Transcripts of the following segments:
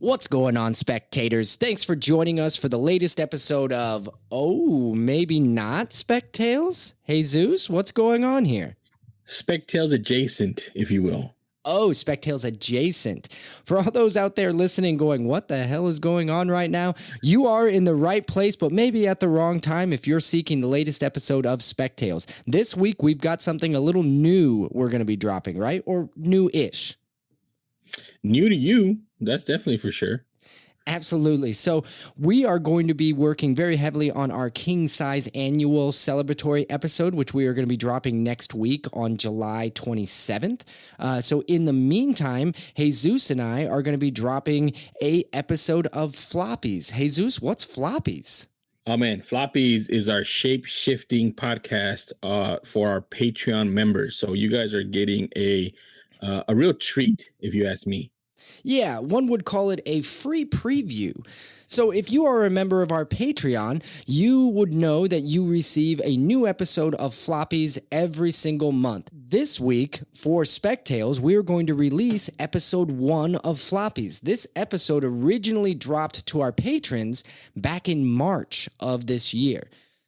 What's going on, spectators? Thanks for joining us for the latest episode of Maybe Not Spectales? Jesus, what's going on here? Spectales adjacent, if you will. Oh, Spectales adjacent. For all those out there listening going, what the hell is going on right now? You are in the right place, but maybe at the wrong time if you're seeking the latest episode of Spectales. This week, we've got something a little new we're going to be dropping, right? Or new-ish. New to you, that's definitely for sure. Absolutely. So we are going to be working very heavily on our king size annual celebratory episode, which we are going to be dropping next week on July 27th. So in the meantime, Jesus and I are going to be dropping a episode of Floppies. Jesus, what's Floppies? Oh man, Floppies is our shape-shifting podcast for our Patreon members. So you guys are getting a real treat, if you ask me. Yeah, one would call it a free preview. So if you are a member of our Patreon, you would know that you receive a new episode of Floppies every single month. This week, for Spectales, we are going to release episode 1 of Floppies. This episode originally dropped to our patrons back in March of this year.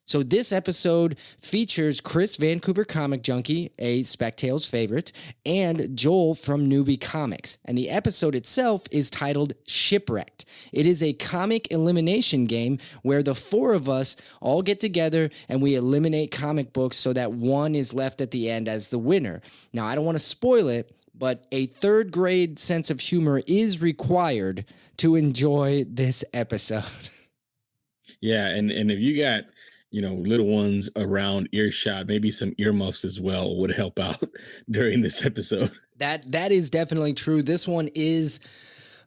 So this episode features Chris, Vancouver Comic Junkie, a Spectales favorite, and Joel from Newbie Comics. And the episode itself is titled Shipwrecked. It is a comic elimination game where the 4 of us all get together and we eliminate comic books so that one is left at the end as the winner. Now, I don't want to spoil it, but a 3rd grade sense of humor is required to enjoy this episode. Yeah, and if you got little ones around earshot, maybe some earmuffs as well would help out during this episode. That is definitely true. This one is,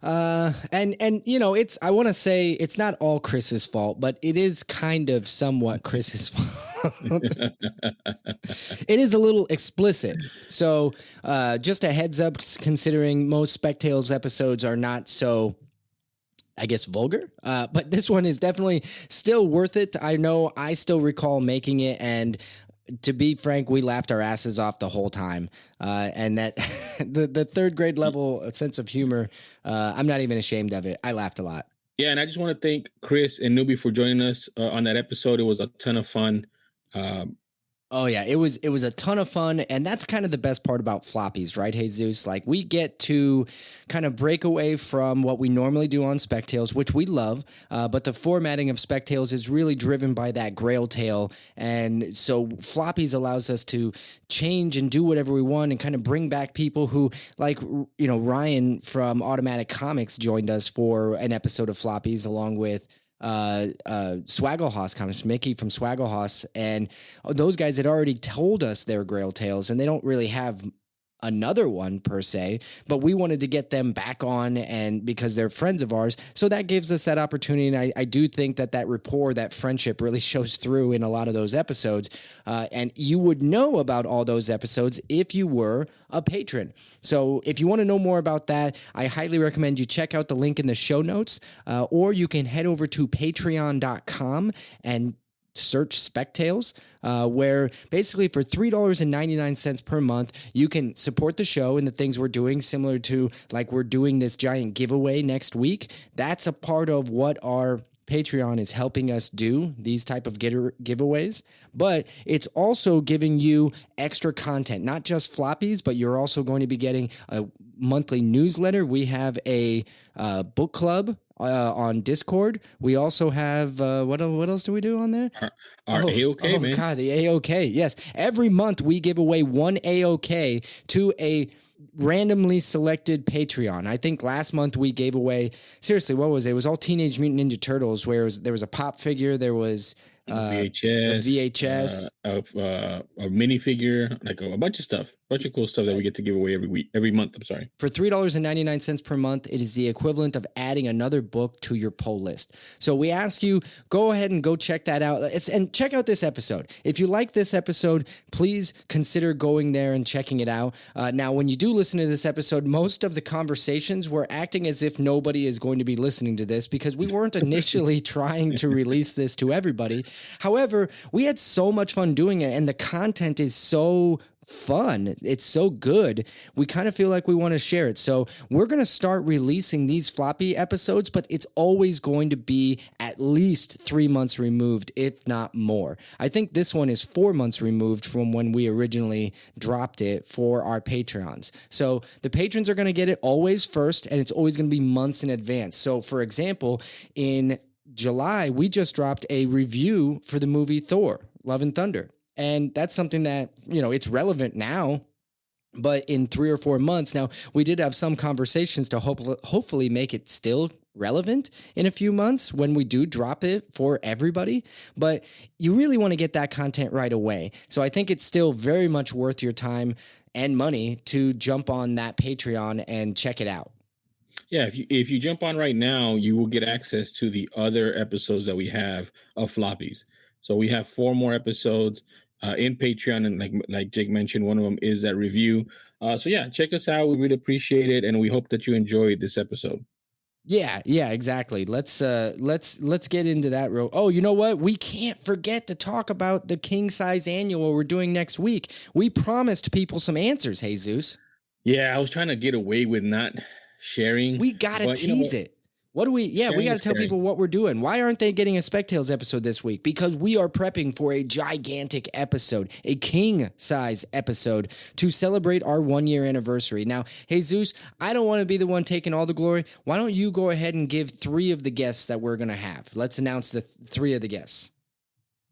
it's, I want to say it's not all Chris's fault, but it is kind of somewhat Chris's fault. It is a little explicit. So, just a heads up, considering most Spectales episodes are not so, I guess, vulgar, but this one is definitely still worth it. I know I still recall making it, and to be frank, we laughed our asses off the whole time. And that the 3rd grade level sense of humor, I'm not even ashamed of it. I laughed a lot. Yeah, and I just want to thank Chris and Newbie for joining us on that episode. It was a ton of fun. Oh yeah, it was a ton of fun, and that's kind of the best part about Floppies, right, Jesus? Like, we get to kind of break away from what we normally do on Spectales, which we love, but the formatting of Spectales is really driven by that Grail tale, and so Floppies allows us to change and do whatever we want and kind of bring back people who, like, Ryan from Automatic Comics joined us for an episode of Floppies along with Swaggle Comics, Mickey from Swaggle, and those guys had already told us their Grail tales, and they don't really have another one per se, but we wanted to get them back on, and because they're friends of ours, so that gives us that opportunity. And I do think that rapport, that friendship really shows through in a lot of those episodes, and you would know about all those episodes if you were a patron. So if you want to know more about that, I highly recommend you check out the link in the show notes, or you can head over to patreon.com and search Spectales, where basically for $3.99 per month, you can support the show and the things we're doing, similar to like we're doing this giant giveaway next week. That's a part of what our Patreon is helping us do, these type of giveaways, but it's also giving you extra content, not just Floppies, but you're also going to be getting a monthly newsletter. We have a book club on Discord. We also have what else do we do on there? Our AOK, man. Oh God, the AOK. Yes, every month we give away one AOK to a randomly selected Patreon. I think last month we gave away, seriously, what was it? It was all Teenage Mutant Ninja Turtles, where there was a pop figure, there was VHS, a minifigure, like a bunch of stuff, bunch of cool stuff that we get to give away every month. I'm sorry. For $3.99 per month, it is the equivalent of adding another book to your pull list. So we ask you, go ahead and go check that out. And check out this episode. If you like this episode, please consider going there and checking it out. Now, when you do listen to this episode, most of the conversations were acting as if nobody is going to be listening to this because we weren't initially trying to release this to everybody. However, we had so much fun doing it, and the content is so fun. It's so good. We kind of feel like we want to share it. So we're going to start releasing these floppy episodes, but it's always going to be at least 3 months removed, if not more. I think this one is 4 months removed from when we originally dropped it for our Patreons. So the patrons are going to get it always first, and it's always going to be months in advance. So for example, in July, we just dropped a review for the movie Thor, Love and Thunder. And that's something that, it's relevant now, but in 3 or 4 months now, we did have some conversations to hopefully make it still relevant in a few months when we do drop it for everybody. But you really want to get that content right away. So I think it's still very much worth your time and money to jump on that Patreon and check it out. Yeah, if you jump on right now, you will get access to the other episodes that we have of Floppies. So we have 4 more episodes in Patreon, and like Jake mentioned, one of them is that review. So yeah, check us out. We really appreciate it, and we hope that you enjoyed this episode. Yeah, exactly. Let's get into that real. Oh, you know what? We can't forget to talk about the king size annual we're doing next week. We promised people some answers, Jesus. Yeah, I was trying to get away with not sharing. We gotta tease it. What do we? Yeah, we got to tell people what we're doing. Why aren't they getting a Spectales episode this week? Because we are prepping for a gigantic episode, a king size episode to celebrate our 1-year anniversary. Now, Jesus, I don't want to be the one taking all the glory. Why don't you go ahead and give 3 of the guests that we're going to have? Let's announce the 3 of the guests.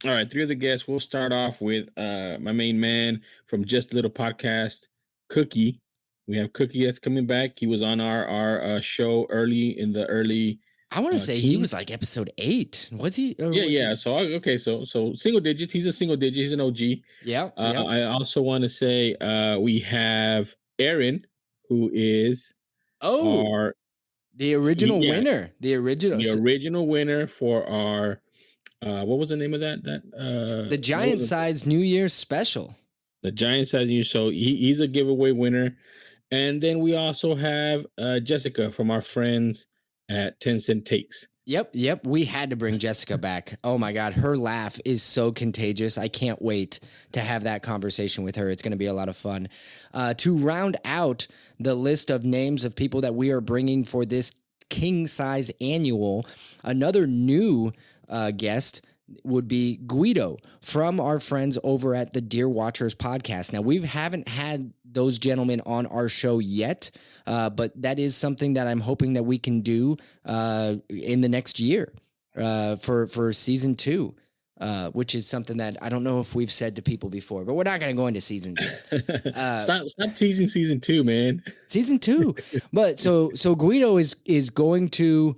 All right, 3 of the guests. We'll start off with my main man from Just a Little Podcast, Cookie. We have Cookie that's coming back. He was on our show early. I want to say he was like episode 8. Was he? Yeah. So okay, so single digits. He's a single digit. He's an OG. Yeah. I also want to say we have Aaron, who is the original winner. The original winner for our what was the name of that? The Giant Size New Year's Special. The Giant Size New Year's. So he's a giveaway winner. And then we also have Jessica from our friends at 10 Cent Takes. Yep. We had to bring Jessica back. Oh my God. Her laugh is so contagious. I can't wait to have that conversation with her. It's going to be a lot of fun. To round out the list of names of people that we are bringing for this king size annual, another new guest would be Guido from our friends over at the Deer Watchers podcast. Now, we haven't had those gentlemen on our show yet, but that is something that I'm hoping that we can do in the next year for season 2, which is something that I don't know if we've said to people before, but we're not going to go into season 2. Stop teasing season 2, man. Season 2. But so Guido is going to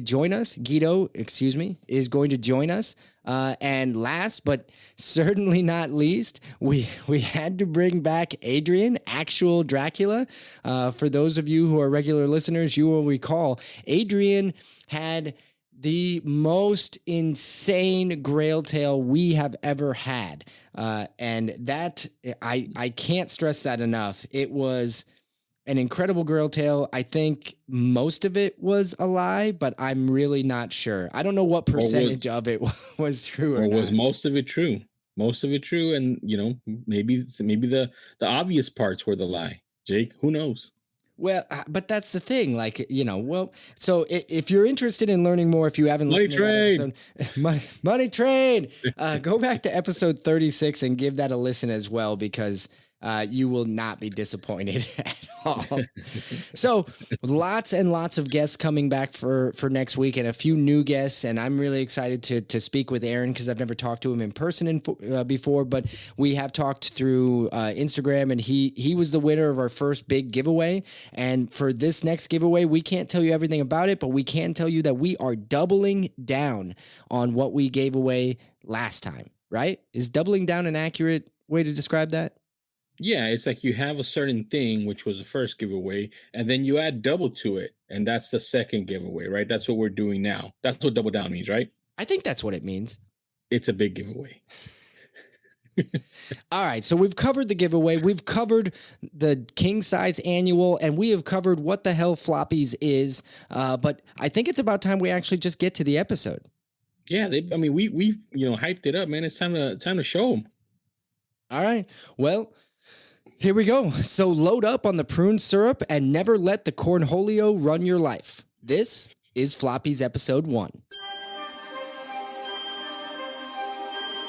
join us. Guido, is going to join us. And last, but certainly not least, we had to bring back Adrian, actual Dracula. For those of you who are regular listeners, you will recall Adrian had the most insane grail tale we have ever had. And that, I can't stress that enough. It was an incredible grail tale. I think most of it was a lie, but I'm really not sure. I don't know what percentage of it was true or was not. most of it true. Most of it true, and maybe the obvious parts were the lie. Jake, who knows? Well, but that's the thing. So if you're interested in learning more, if you haven't listened to that episode, Money Train, go back to episode 36 and give that a listen as well, because you will not be disappointed at all. So lots and lots of guests coming back for next week, and a few new guests. And I'm really excited to speak with Aaron, because I've never talked to him in person before, but we have talked through Instagram, and he was the winner of our first big giveaway. And for this next giveaway, we can't tell you everything about it, but we can tell you that we are doubling down on what we gave away last time, right? Is doubling down an accurate way to describe that? Yeah, it's like you have a certain thing, which was the first giveaway, and then you add double to it, and that's the second giveaway, right? That's what we're doing now. That's what double down means, right? I think that's what it means. It's a big giveaway. All right, so we've covered the giveaway. We've covered the king size annual, and we have covered what the hell Floppies is. But I think it's about time we actually just get to the episode. Yeah, we've hyped it up, man. It's time to show them. All right. Well, Here we go. So load up on the prune syrup and never let the cornholio run your life. This is Floppies episode 1.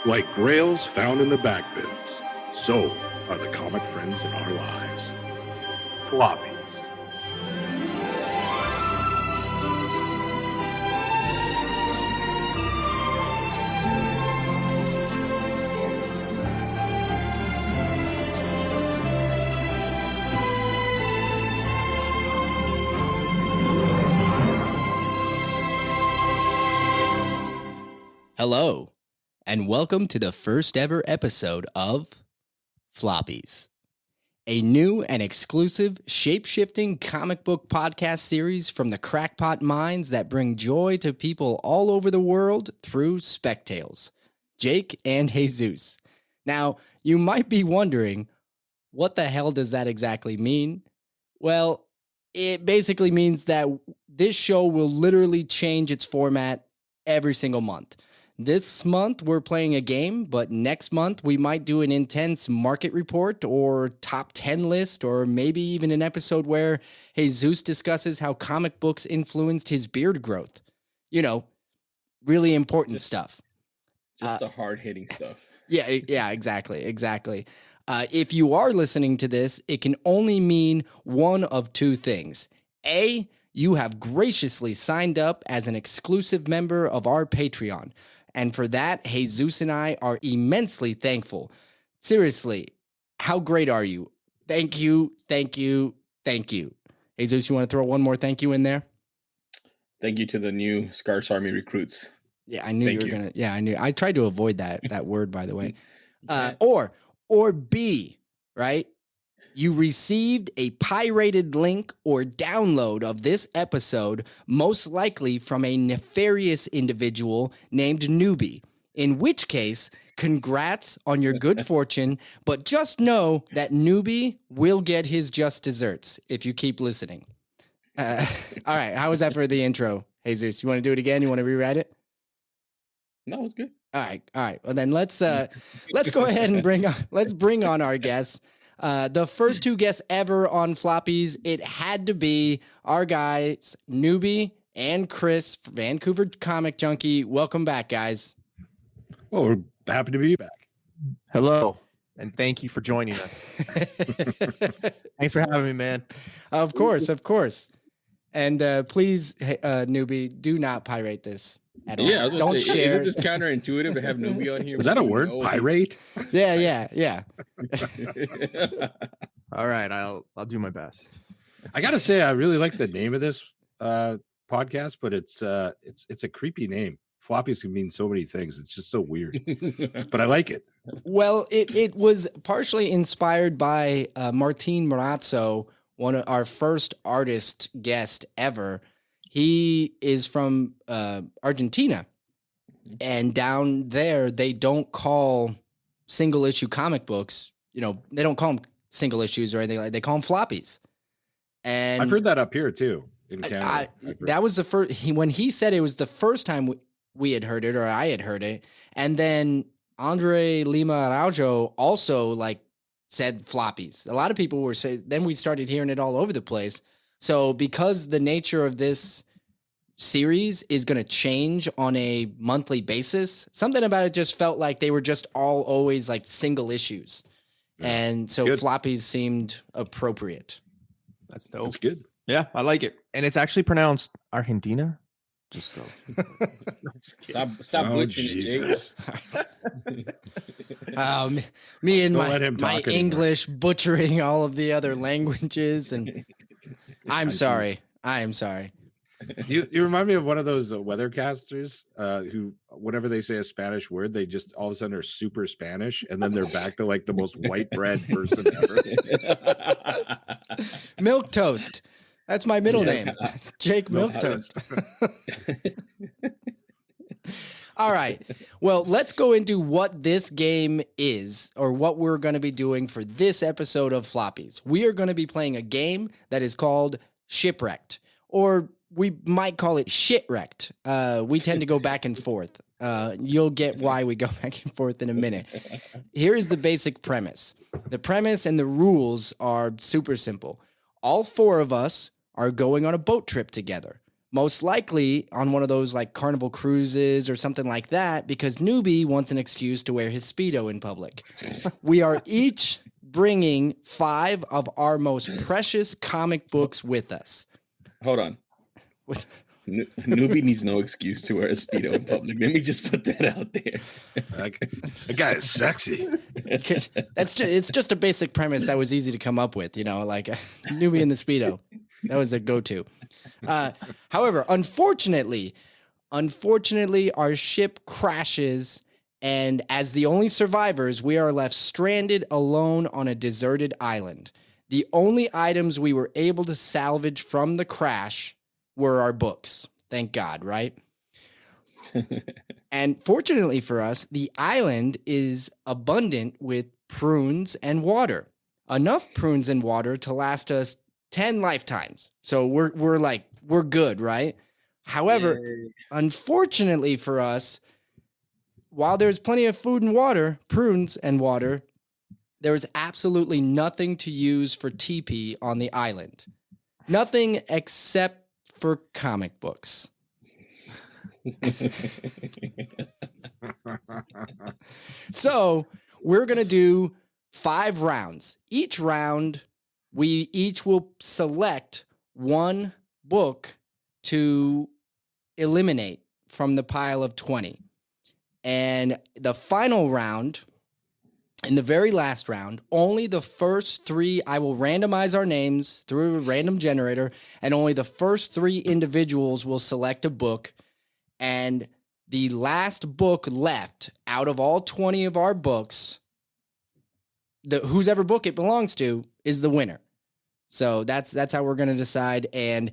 Like grails found in the backbins, so are the comic friends in our lives. Floppies. Hello, and welcome to the first ever episode of Floppies, a new and exclusive shape-shifting comic book podcast series from the crackpot minds that bring joy to people all over the world through Spectales, Jake and Jesus. Now, you might be wondering, what the hell does that exactly mean? Well, it basically means that this show will literally change its format every single month. This month, we're playing a game, but next month, we might do an intense market report or top 10 list, or maybe even an episode where Jesus discusses how comic books influenced his beard growth. You know, really important stuff. Just the hard-hitting stuff. Yeah, exactly. If you are listening to this, it can only mean one of two things. A, you have graciously signed up as an exclusive member of our Patreon. And for that, Jesus and I are immensely thankful. Seriously, how great are you? Thank you. Jesus, you want to throw one more thank you in there? Thank you to the new Scars Army recruits. Yeah, I knew you were going to. Yeah, I knew. I tried to avoid that word, by the way. Or B, right? You received a pirated link or download of this episode, most likely from a nefarious individual named Newbie, in which case, congrats on your good fortune, but just know that Newbie will get his just desserts if you keep listening. All right, how was that for the intro, Jesus? You want to do it again? You want to rewrite it? No, it's good. All right. Well, then let's go ahead and bring on our guests. The first two guests ever on Floppies, it had to be our guys, Newbie and Chris, Vancouver Comic Junkie. Welcome back, guys. Well, we're happy to be back. Hello, and thank you for joining us. Thanks for having me, man. Of course. And please, Newbie, do not pirate this at all. Yeah, don't share. Isn't this counterintuitive to have Newbie on here? Is that a word? Pirate? Yeah. All right, I'll do my best. I gotta say, I really like the name of this podcast, but it's a creepy name. Floppies can mean so many things. It's just so weird, but I like it. Well, it was partially inspired by Martin Marazzo, one of our first artist guest ever. He is from Argentina, and down there they don't call single issue comic books. You know, they don't call them single issues or anything like. They call them floppies. And I've heard that up here too in Canada. That was the first. When he said it was the first time we had heard it, or I had heard it, and then Andre Lima Araujo also said floppies. A lot of people were saying. Then we started hearing it all over the place. So because the nature of this series is going to change on a monthly basis, something about it just felt like they were just all always like single issues. Yeah. And so floppies seemed appropriate. That's dope. That's good. Yeah, I like it. And it's actually pronounced Argentina. Just so. Stop butchering it, Jake. Me and my English butchering all of the other languages, and I am sorry. You remind me of one of those weathercasters who, whenever they say a Spanish word, they just all of a sudden are super Spanish, and then they're back to like the most white bread person ever. Milk Toast. That's my middle name, Jake Milk Toast. All right. Well, let's go into what this game is, or what we're going to be doing for this episode of Floppies. We are going to be playing a game that is called Shipwrecked, or we might call it Shipwrecked. We tend to go back and forth. You'll get why we go back and forth in a minute. Here is the basic premise. The premise and the rules are super simple. All 4 of us are going on a boat trip together. Most likely on one of those like Carnival cruises or something like that, because Newbie wants an excuse to wear his Speedo in public. We are each bringing 5 of our most precious comic books with us. Hold on. Newbie needs no excuse to wear a Speedo in public. Let me just put that out there. That guy is sexy. It's just a basic premise that was easy to come up with, like Newbie in the Speedo. That was a go-to. However, unfortunately, our ship crashes, and as the only survivors, we are left stranded alone on a deserted island. The only items we were able to salvage from the crash were our books. Thank God, right? And fortunately for us, the island is abundant with prunes and water. Enough prunes and water to last us 10 lifetimes. So we're good, right? However, unfortunately for us, while there's plenty of food and water, prunes and water, there is absolutely nothing to use for TP on the island. Nothing except for comic books. So we're going to do 5 rounds. Each round, we each will select one book to eliminate from the pile of 20. And the final round, in the very last round, only the first 3, I will randomize our names through a random generator, and only the first 3 individuals will select a book. And the last book left out of all 20 of our books, whosever book it belongs to is the winner. So that's how we're going to decide. And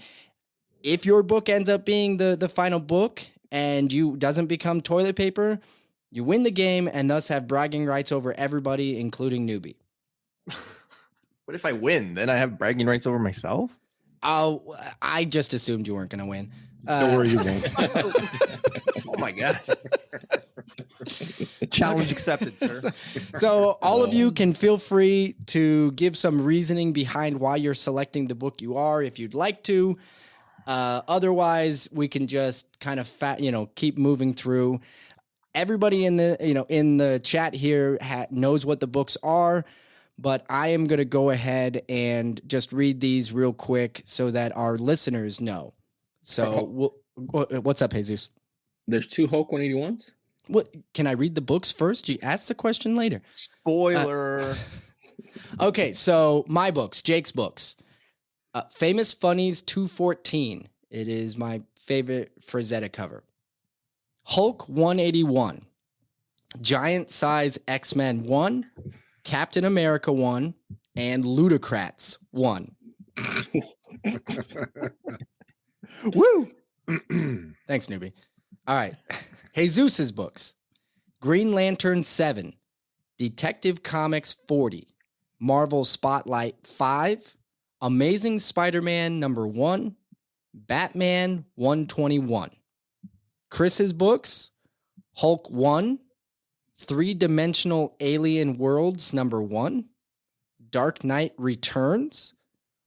if your book ends up being the final book and you doesn't become toilet paper, you win the game and thus have bragging rights over everybody, including Newbie. What if I win? Then I have bragging rights over myself? Oh, I just assumed you weren't going to win. Don't worry, you won't. Oh my God. Challenge accepted, sir. So all of you can feel free to give some reasoning behind why you're selecting the book you are, if you'd like to. Otherwise, we can just kind of keep moving through. Everybody in the chat here knows what the books are, but I am going to go ahead and just read these real quick so that our listeners know. So, what's up, Jesus? There's 2 Hulk 181s? What? Can I read the books first? You ask the question later. Spoiler. Okay, so my books, Jake's books. Famous Funnies 214. It is my favorite Frazetta cover. Hulk 181. Giant Size X-Men 1. Captain America 1. And Ludocrats 1. Woo! Thanks, Newbie. All right. Jesus' books. Green Lantern 7. Detective Comics 40. Marvel Spotlight 5. Amazing Spider-Man number 1. Batman 121. Chris's books. Hulk 1. 3-Dimensional Alien Worlds number 1. Dark Knight Returns.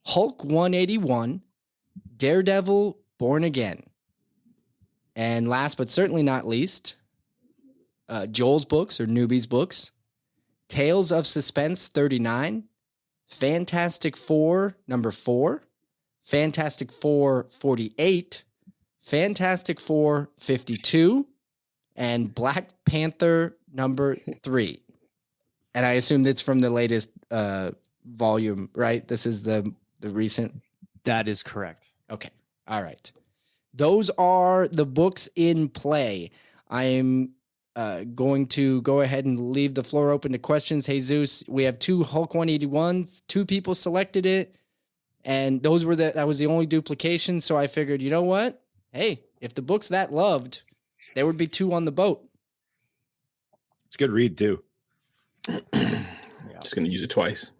Hulk 181. Daredevil Born Again. And last but certainly not least, Joel's books or Newbie's books. Tales of Suspense 39. Fantastic Four number 4. Fantastic Four 48. Fantastic Four 52. And Black Panther number 3. And I assume that's from the latest volume, right? This is the recent. That is correct. Okay. All right. Those are the books in play. I'm going to go ahead and leave the floor open to questions. Jesus, we have 2 Hulk 181s. 2 people selected it, and that was the only duplication. So I figured, you know what? Hey, if the book's that loved, there would be 2 on the boat. It's a good read too. Just going to use it twice.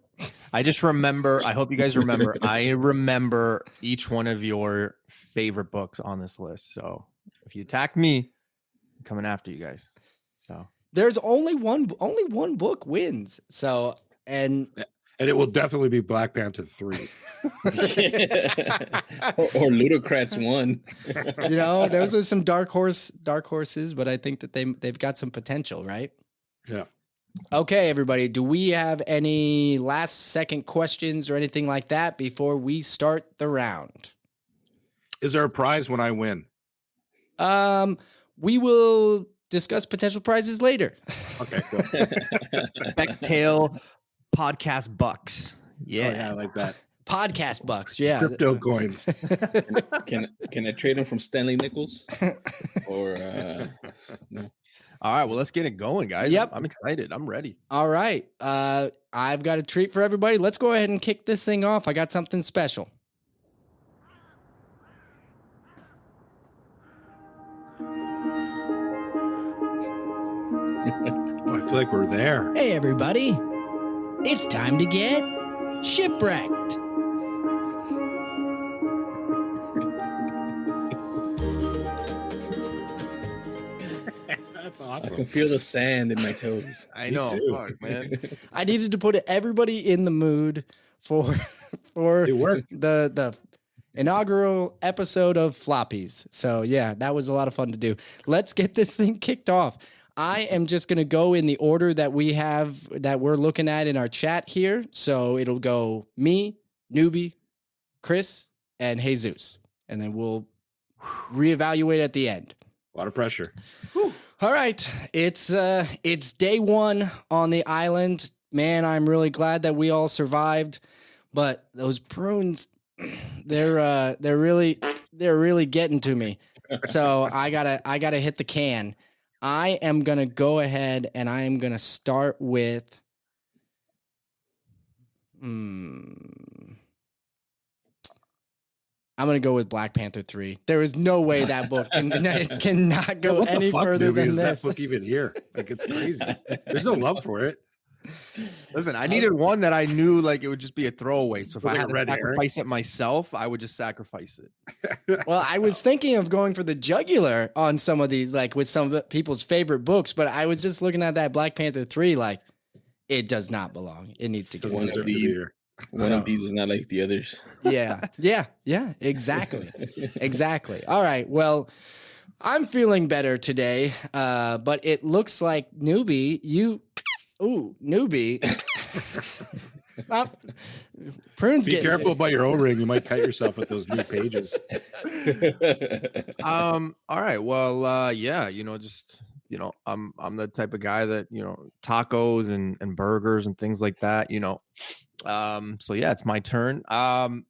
I just remember, I hope you guys remember, I remember each one of your favorite books on this list. So if you attack me, I'm coming after you guys. So There's only one book wins. So and it will definitely be Black Panther 3. or Ludocrats 1. you know, those are some dark horses, but I think that they've got some potential, right? Yeah. Okay, everybody. Do we have any last second questions or anything like that before we start the round? Is there a prize when I win? We will discuss potential prizes later. Okay, cool. Becktail podcast bucks. Yeah. Oh, yeah, I like that. Podcast bucks, yeah. Crypto coins. Can I trade them from Stanley Nichols? Or no? All right, well, let's get it going, guys. Yep. I'm excited. I'm ready. All right. I've got a treat for everybody. Let's go ahead and kick this thing off. I got something special. Oh, I feel like we're there. Hey, everybody. It's time to get shipwrecked. That's I awesome. can feel the sand in my toes. I Me know. too. Fuck, man. I needed to put everybody in the mood for It worked. the inaugural episode of Floppies. So yeah, that was a lot of fun to do. Let's get this thing kicked off. I am just going to go in the order that we're looking at in our chat here. So it'll go me, Newbie, Chris, and Jesus. And then we'll reevaluate at the end. A lot of pressure. All right. It's day one on the island. Man, I'm really glad that we all survived. But those prunes, they're really getting to me. So I gotta hit the can. I am gonna go ahead and I am gonna start with I'm gonna go with Black Panther 3. There is no way that book cannot go What the any fuck, further dude, than is this. that book even here? Like, it's crazy. There's no love for it. Listen, I needed one that I knew like it would just be a throwaway. So if Like I a had to red herring? sacrifice it myself, I would just sacrifice it. Well, I was thinking of going for the jugular on some of these, like with some of people's favorite books, but I was just looking at that Black Panther 3, like it does not belong. It needs to go. Doesn't One of deserve to be these. here. One of these is not like the others. Yeah, exactly. Exactly. All right. Well, I'm feeling better today, but it looks like Newbie, Prune's Be getting careful about your O-ring. You might cut yourself with those new pages. All right. Well, yeah, I'm the type of guy that, tacos and burgers and things like that, So yeah, it's my turn. I'm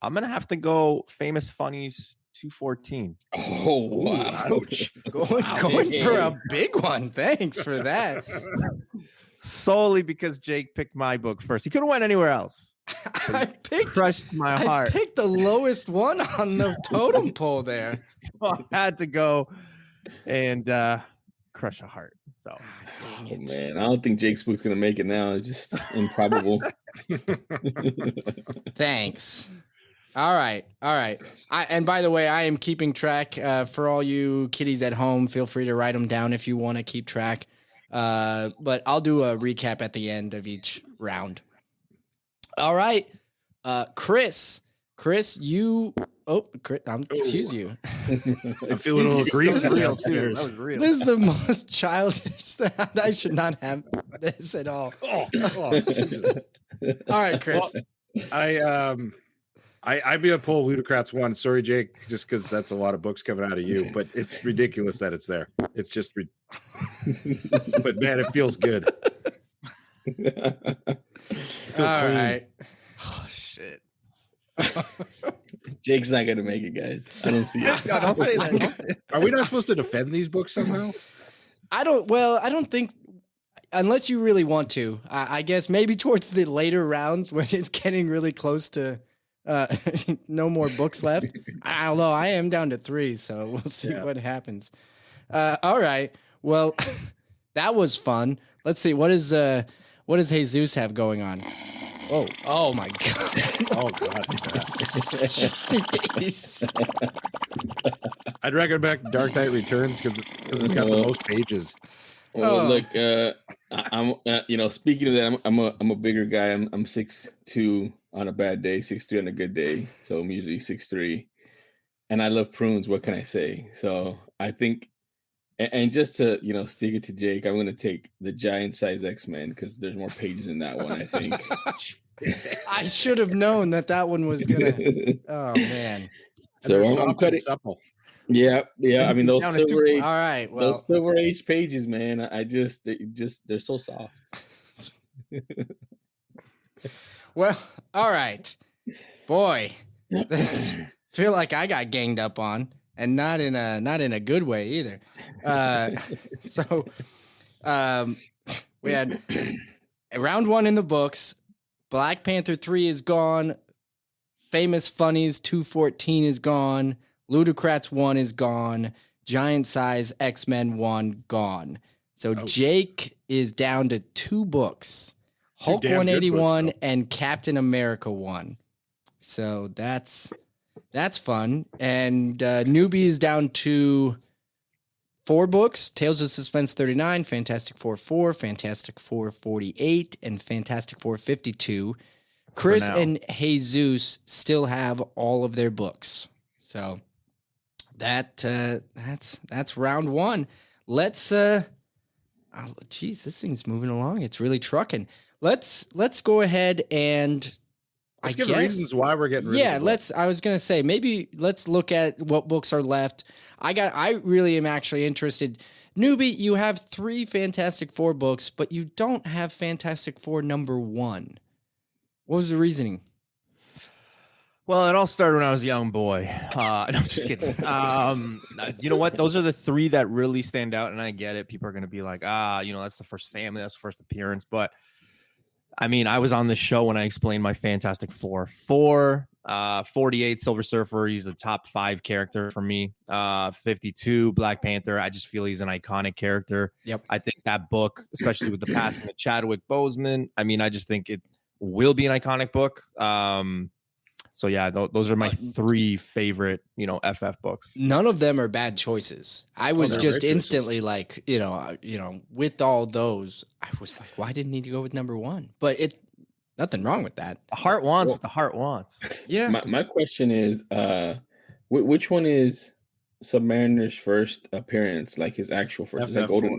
gonna have to go Famous Funnies 214. Oh wow! Ouch. going for a big one. Thanks for that. Solely because Jake picked my book first. He could have went anywhere else. I Crushed my I heart. picked the lowest one on the totem pole there. So I had to go and crush a heart. So Oh, man, I don't think Jake's book's gonna make it now. It's just improbable. Thanks. All right. And by the way, I am keeping track for all you kiddies at home. Feel free to write them down if you want to keep track. But I'll do a recap at the end of each round. All right. Chris, you. Oh, Chris, excuse you. I feel a little greasy real too. downstairs. That was real. This is the most childish. I should not have this at all. Oh, Jesus. All right, Chris. I'd be a pull Ludocrats 1. Sorry, Jake, just because that's a lot of books coming out of you, but it's ridiculous that it's there. It's just, but man, it feels good. All right. Oh shit. Jake's not gonna make it, guys. I don't see it. No, don't say that. Don't say that. Are we not supposed to defend these books somehow? I don't think, unless you really want to, I guess maybe towards the later rounds when it's getting really close to no more books left. Although I am down to 3, so we'll see what happens. All right. Well, that was fun. Let's see. What does Jesus have going on? Oh, oh my god. Oh god. Jeez. I'd recommend Dark Knight Returns because it's got the most pages. Well, Oh. look, I'm speaking of that, I'm a bigger guy. I'm 6'2" on a bad day, 6'3" on a good day. So I'm usually 6'3", and I love prunes. What can I say? So I think, and just to stick it to Jake, I'm going to take the giant size X-Men because there's more pages in that one. I think. I should have known that one was gonna. Oh man. So I'm cutting. Supple. Yeah. I mean those Silver Age. All right. Well, those Silver Age pages, man. They're so soft. Well, all right, boy. Feel like I got ganged up on, and not in a good way either. So, we had round 1 in the books. Black Panther 3 is gone. Famous Funnies 214 is gone. Ludocrats 1 is gone. Giant Size X-Men 1 gone. So Jake is down to 2 books. Hulk 181 books, and Captain America 1. So that's fun. And Newbie is down to 4 books: Tales of Suspense 39, Fantastic Four 4, Fantastic Four 48, and Fantastic Four 52. Chris and Jesus still have all of their books. So that's round 1. Let's this thing's moving along. It's really trucking. Let's go ahead and let's give reasons why we're getting rid of it. I was gonna say maybe let's look at what books are left. I really am actually interested. Newbie, you have 3 Fantastic Four books, but you don't have Fantastic Four #1. What was the reasoning? Well, it all started when I was a young boy. No, I'm just kidding. You know what? Those are the 3 that really stand out, and I get it. People are going to be like, that's the first family, that's the first appearance. But, I mean, I was on this show when I explained my Fantastic Four. 48, Silver Surfer, he's the top 5 character for me. 52, Black Panther, I just feel he's an iconic character. Yep. I think that book, especially with the passing of Chadwick Boseman, I mean, I just think it will be an iconic book. So yeah, those are my 3 favorite, FF books. None of them are bad choices. I was just instantly like, with all those, I was like, why didn't he go with #1? But nothing wrong with that. The heart wants what the heart wants. Yeah. My question is, which one is Submariner's first appearance? Like his actual first? It's like golden.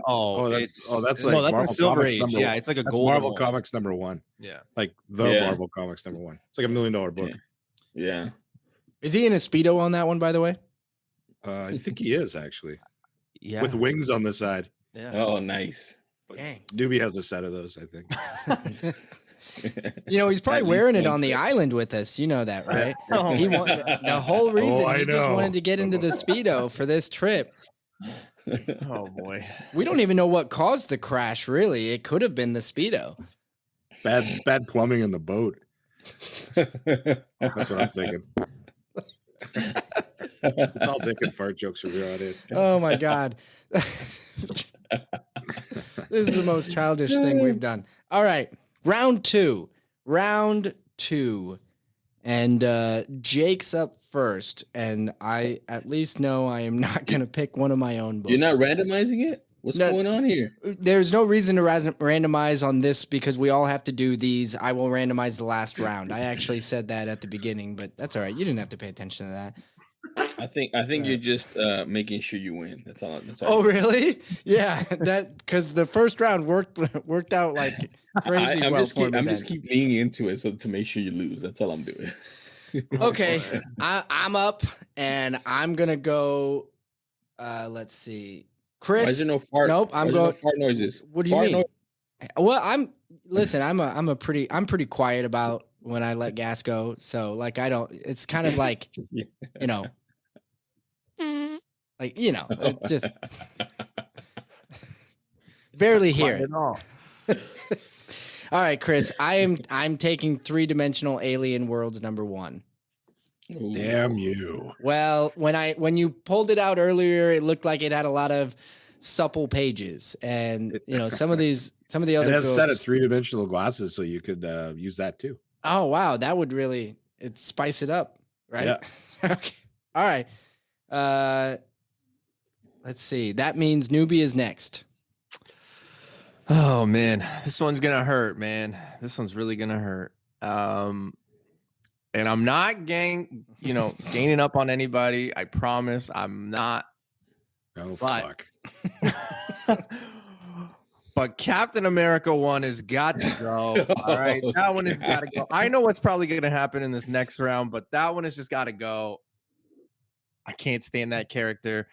That's like that's Marvel a Silver Comics Age. Yeah, it's like a golden Marvel one. Comics #1. Yeah, like the Marvel Comics #1. It's like $1 million book. Yeah. Is he in a Speedo on that one, by the way? I think he is actually. Yeah, with wings on the side. Yeah. Oh, nice. Dang. Doobie has a set of those, I think. He's probably wearing it on the island with us. You know that, right? He the whole reason he just wanted to get into the Speedo for this trip. Oh boy. We don't even know what caused the crash, really. It could have been the Speedo. Bad plumbing in the boat. That's what I'm thinking. All dick and fart jokes are brought in. Oh my God. This is the most childish thing we've done. All right. Round two. And Jake's up first. And I at least know I am not going to pick one of my own books. You're not randomizing it? What's going on here? There's no reason to randomize on this because we all have to do these. I will randomize the last round. I actually said that at the beginning, but that's all right. You didn't have to pay attention to that. I think you're just making sure you win. That's all. Oh, really? Yeah, that because the first round worked out like crazy. I'm just keep leaning into it to make sure you lose. That's all I'm doing. Okay, I'm up, and I'm gonna go. Let's see, Chris. Why is there no fart? Nope, I'm going. No fart noises. What do you mean? Well, I'm pretty quiet about when I let gas go. So like I don't. It's kind of like just barely hear it. All. All right, Chris. I'm taking 3-dimensional alien worlds #1. Damn you. Well, when you pulled it out earlier, it looked like it had a lot of supple pages, and some of the other it has a set of books. 3-dimensional glasses, so you could use that too. Oh wow, that would really spice it up, right? Yeah. Okay. All right. Let's see. That means Newbie is next. Oh man, this one's gonna hurt, man. This one's really gonna hurt. And I'm not gaining up on anybody. I promise I'm not. Oh, But- fuck. But Captain America 1 has got to go. All right. That one has got to go. I know what's probably going to happen in this next round, but that one has just got to go. I can't stand that character.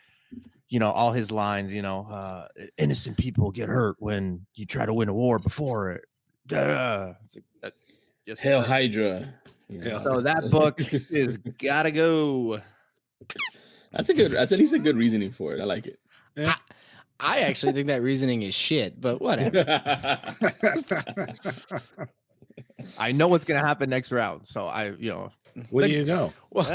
All his lines, innocent people get hurt when you try to win a war before it. Duh. It's like that, yes, Hail sir. Hydra. So that book is got to go. That's at least a good reasoning for it. I like it. Yeah. I actually think that reasoning is shit, but whatever. I know what's going to happen next round. So What do you know? Well,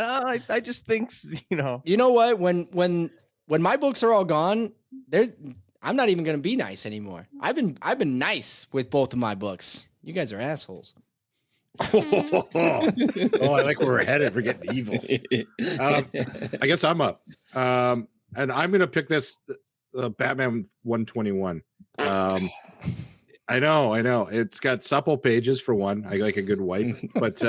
I just think, you know what? When my books are all gone, I'm not even going to be nice anymore. I've been nice with both of my books. You guys are assholes. Oh, I like where we're headed. We're getting evil. I guess I'm up. And I'm going to pick this Batman 121. I know. It's got supple pages for one. I like a good wipe, but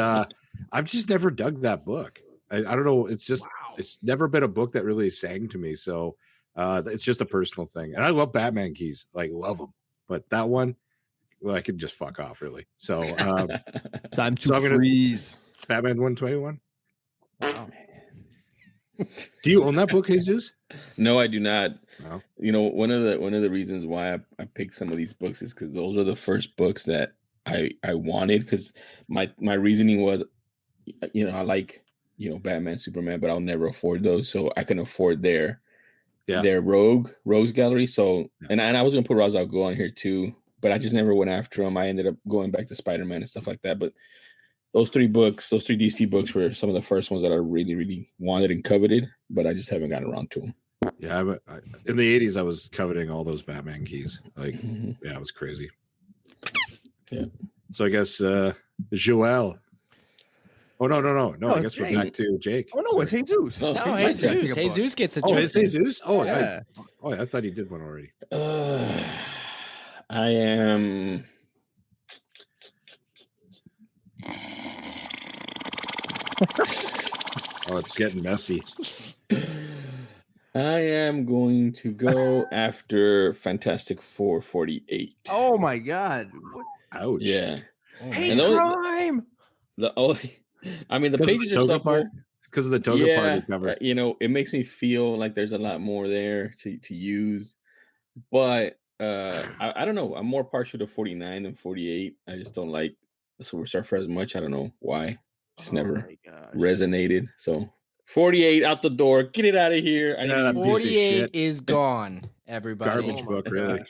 I've just never dug that book. I don't know. It's just it's never been a book that really sang to me. So it's just a personal thing. And I love Batman keys, like love them. But that one, well, I could just fuck off, really. So time to so I'm gonna- freeze. Batman 121. Wow. Do you own that book, Jesus? No, I do not. No. One of the reasons why I picked some of these books is because those are the first books that I wanted. Because my reasoning was, I like Batman, Superman, but I'll never afford those, so I can afford their Rogues Gallery. So and I was gonna put Ra's al Ghul on here too, but I just never went after them. I ended up going back to Spider-Man and stuff like that. But those three DC books were some of the first ones that I really, really wanted and coveted, but I just haven't gotten around to them. Yeah, in the 80s, I was coveting all those Batman keys. Like, Mm-hmm. yeah, it was crazy. Yeah. So I guess Joel. Oh, no. I guess we're Jake. back to Jake. Oh no, it's Jesus. Oh, No, it's Jesus. pick a book. Jesus gets a Oh, choice. it's Jesus? Oh, Yeah. I thought he did one already. I am. Oh, it's getting messy. I am going to go after Fantastic Four 48. Oh my God. Ouch. Yeah. Hate And those- crime. The Because of pages the are toga supple. part? It's because of the toga Yeah, party cover. it makes me feel like there's a lot more there to use. But I don't know. I'm more partial to 49 than 48. I just don't like the Silver Surfer as much. I don't know why. Just never my gosh. resonated. So 48 out the door. Get it out of here. I Yeah, that need piece of 48 shit. is gone, everybody. Garbage my book, really.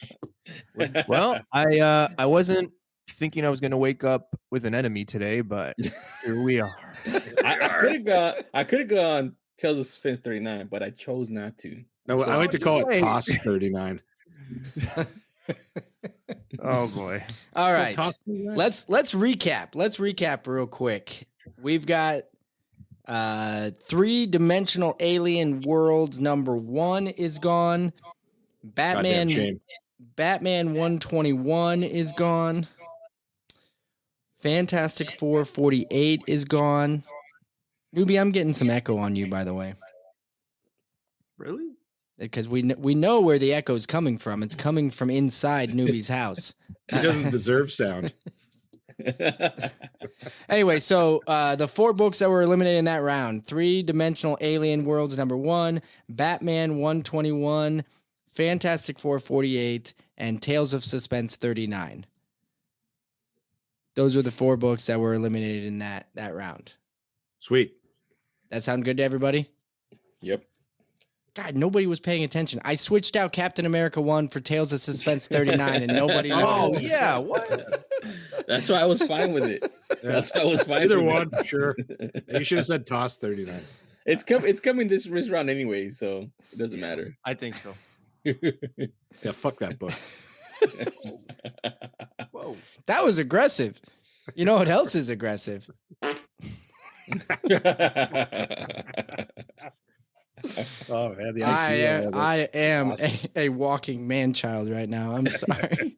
gosh. Well, I wasn't thinking I was going to wake up with an enemy today, but here we are. I could have gone Tales of Suspense 39, but I chose not to. No, I like to call it Wait. Toss 39. Oh boy. All right. Toss 39? Let's recap. Let's recap real quick. We've got 3-dimensional alien worlds. Number 1 is gone. Goddamn shame. Batman 121 is gone. Fantastic Four 48 is gone. Newbie, I'm getting some echo on you, by the way, Really? because we know where the echo is coming from. It's coming from inside Newbie's house. He doesn't deserve sound. Anyway, so the 4 books that were eliminated in that round: 3-dimensional alien worlds, number 1, Batman 121, Fantastic Four 48, and Tales of Suspense 39. Those were the 4 books that were eliminated in that round. Sweet. That sound good to everybody? Yep. God, nobody was paying attention. I switched out Captain America 1 for Tales of Suspense 39, and nobody Oh noticed. yeah. What? That's why I was fine with it. That's why I was fine Either with one, sure. You should have said Toss 39. It's coming this round anyway, so it doesn't matter. I think so. Yeah, fuck that book. Whoa. That was aggressive. You know what else is aggressive? Oh man, the I am awesome. a walking man child right now. I'm sorry.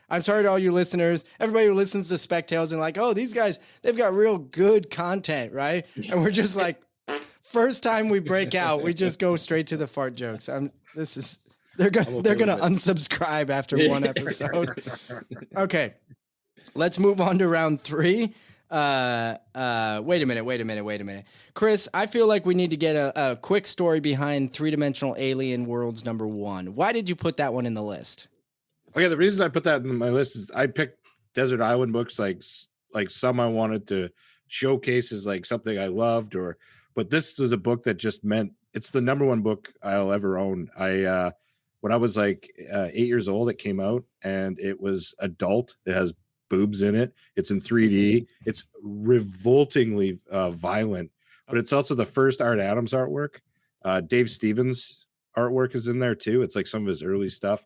I'm sorry to all you listeners, everybody who listens to Spec Tales and like, oh, these guys, they've got real good content, right? And we're just like, first time we break out, we just go straight to the fart jokes. They're gonna unsubscribe after one episode. Okay, let's move on to round 3. Wait a minute. Chris, I feel like we need to get a quick story behind 3-Dimensional Alien Worlds #1. Why did you put that one in the list? Okay, the reason I put that in my list is I picked Desert Island books, like some I wanted to showcase as like something I loved, but this was a book that just meant it's the #1 book I'll ever own. When I was like 8 years old, it came out and it was adult. It has boobs in it. It's in 3D. It's revoltingly violent, but it's also the first Art Adams artwork. Dave Stevens' artwork is in there too. It's like some of his early stuff.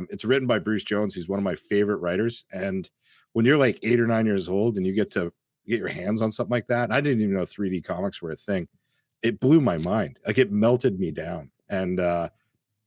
It's written by Bruce Jones. He's one of my favorite writers. And when you're like 8 or 9 years old and you get your hands on something like that, and I didn't even know 3D comics were a thing. It blew my mind. Like it melted me down. And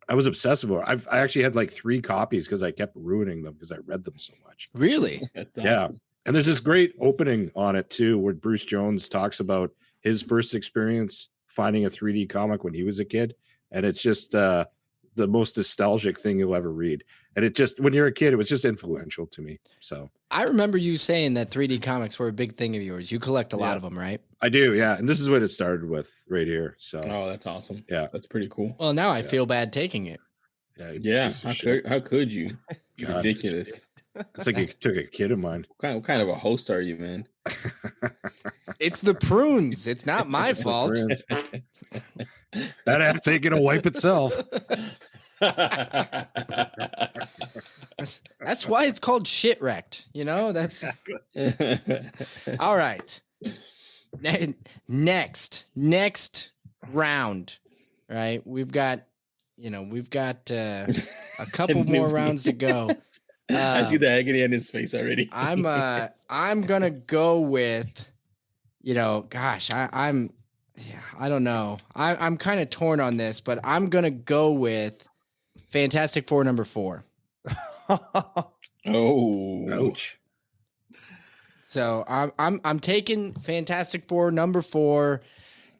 I was obsessive with it. I actually had like 3 copies because I kept ruining them because I read them so much. Really? Yeah. And there's this great opening on it too, where Bruce Jones talks about his first experience finding a 3D comic when he was a kid. And it's just the most nostalgic thing you'll ever read. And it just, when you're a kid, it was just influential to me. So I remember you saying that 3D comics were a big thing of yours. You collect a lot of them, right? I do. Yeah. And this is what it started with right here. So, oh, that's awesome. Yeah. That's pretty cool. Well, now I feel bad taking it. Yeah. How could you? God, ridiculous. It's like it took a kid of mine. What kind of a host are you, man? It's the prunes. It's not my fault. That app's taking a wipe itself. That's why it's called Shipwrecked. You know, that's all right. Next round, right? We've got a couple more rounds to go. I see the agony on his face already. I'm gonna go with, gosh, I don't know. I'm kind of torn on this, but I'm gonna go with Fantastic Four #4. Oh, ouch. So I'm taking Fantastic Four #4.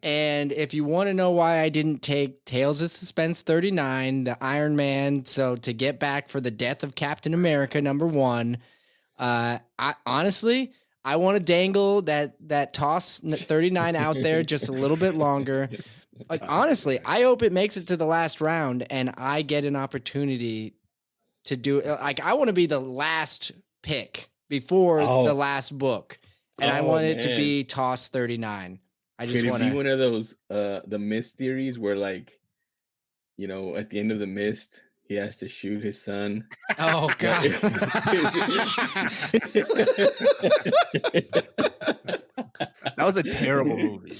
And if you want to know why I didn't take Tales of Suspense 39, the Iron Man, so to get back for the death of Captain America #1, I honestly want to dangle that toss 39 out there just a little bit longer. Like, honestly, I hope it makes it to the last round and I get an opportunity to do it. Like, I want to be the last pick before the last book, and I want it to be toss 39. I just want to be one of those the Mist theories where, like, at the end of the Mist, he has to shoot his son. Oh God. That was a terrible movie.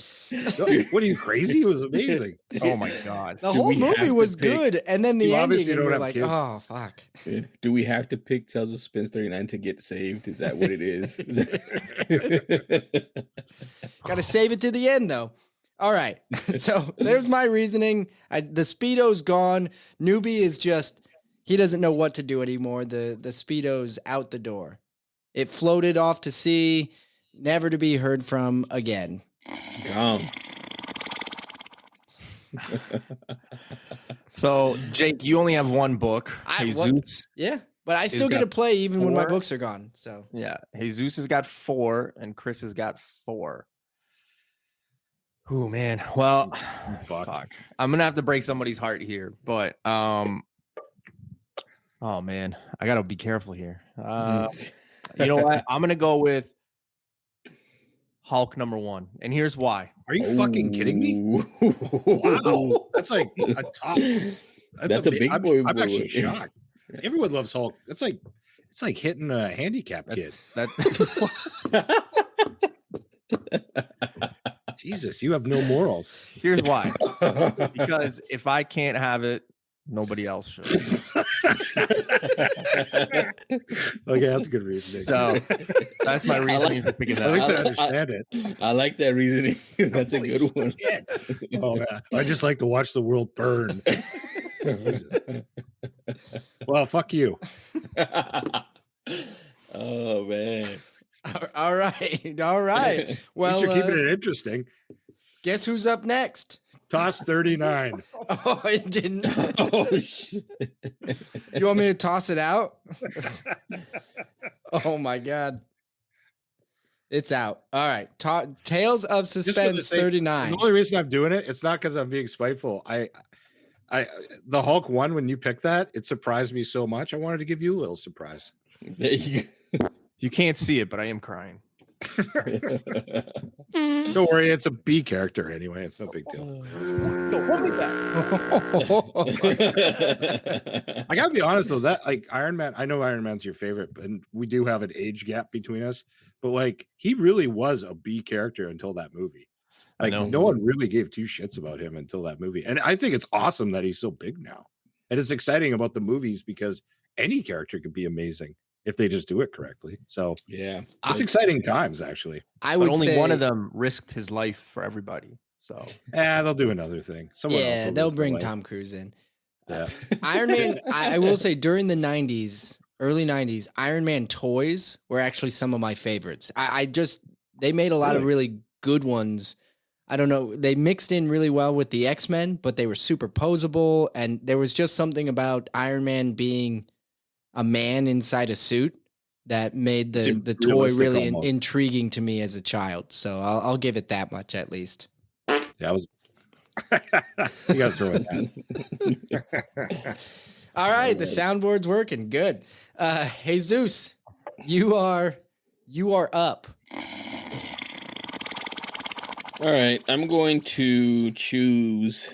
What are you, crazy? It was amazing. Oh my God. The whole movie was good, and then the ending, and you're like, kids. oh fuck. Do we have to pick Tales of Suspense 39 to get saved? Is that what it is? Got to save it to the end, though. All right. So there's my reasoning. The Speedo's gone. Newbie is just, he doesn't know what to do anymore. The Speedo's out the door. It floated off to sea, never to be heard from again. So, Jake, you only have one book. Jesus. Yeah, but I still get to play even when my books are gone. So yeah, Jesus has got 4 and Chris has got 4. Oh man, well, fuck. I'm gonna have to break somebody's heart here, but oh man, I gotta be careful here. You know what? I'm gonna go with Hulk #1, and here's why. Are you fucking kidding me? Wow, that's like a top. That's a big boy. I'm actually shocked. Everyone loves Hulk. It's like hitting a handicap kid. Jesus, you have no morals. Here's why. Because if I can't have it, Nobody else should. Okay, that's a good reasoning. So that's my reasoning for picking At least I that. understand it. I like that reasoning. That's a good one. Oh yeah, I just like to watch the world burn. Well, fuck you. Oh man. All right. Well, You're keeping it interesting. guess who's up next? Toss 39. Oh, it didn't. Oh shit. You want me to toss it out? Oh my god. It's out. All right. Tales of Just for the Suspense sake- 39. The only reason I'm doing it, it's not because I'm being spiteful. The Hulk one, when you picked that, it surprised me so much. I wanted to give you a little surprise. There you go. You can't see it, but I am crying. Don't worry, it's a B character anyway. It's no big deal. I gotta be honest though, that like Iron Man, I know Iron Man's your favorite, and we do have an age gap between us, but like he really was a B character until that movie. Like no one really gave two shits about him until that movie. And I think it's awesome that he's so big now. And it's exciting about the movies because any character could be amazing if they just do it correctly. So yeah, it's exciting times actually. I But would only say one of them risked his life for everybody. So They'll do another thing. Someone else yeah, will they'll risk their bring life. Tom Cruise in. Yeah. Iron Man, I will say during the 90s, early 90s, Iron Man toys were actually some of my favorites. They made a lot of really good ones. I don't know. They mixed in really well with the X-Men, but they were super posable. And there was just something about Iron Man being a man inside a suit that made the toy really intriguing to me as a child. So I'll give it that much at least. Yeah, I was. You got to throw it that. All right, the soundboard's working. Good. Jesus, you are up. all right. I'm going to choose.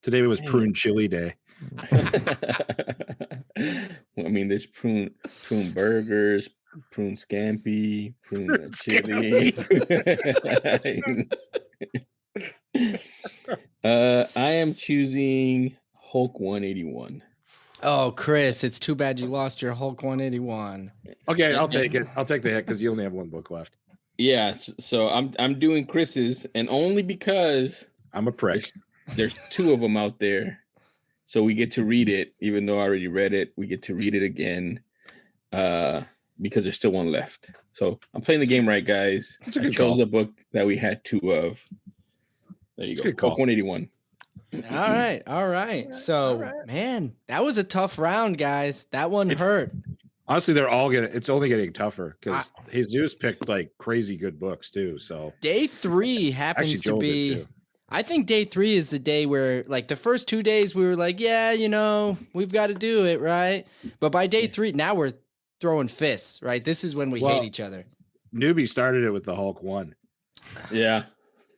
Today was prune chili day. I mean, there's prune burgers, prune scampi, prune chili. I am choosing Hulk 181. Oh, Chris, it's too bad you lost your Hulk 181. Okay, I'll take it. I'll take the hit because you only have one book left. Yeah, so I'm doing Chris's, and only because I'm a prick. there's two of them out there, so we get to read it. Even though I already read it, we get to read it again because there's still one left. So I'm playing the game right, guys. That's a I good chose call. a book that we had two of. There you That's a go. good call. Hulk 181. All right. So, man, that was a tough round, guys. That one hurt. Honestly, it's only getting tougher because Jesus picked like crazy good books too. So Day 3 happens actually, to Joel did be. too. I think day 3 is the day where, like, the first 2 days we were like, yeah, we've got to do it, right? But by day 3, now we're throwing fists, right? This is when we hate each other. Newbie started it with the Hulk one. Yeah.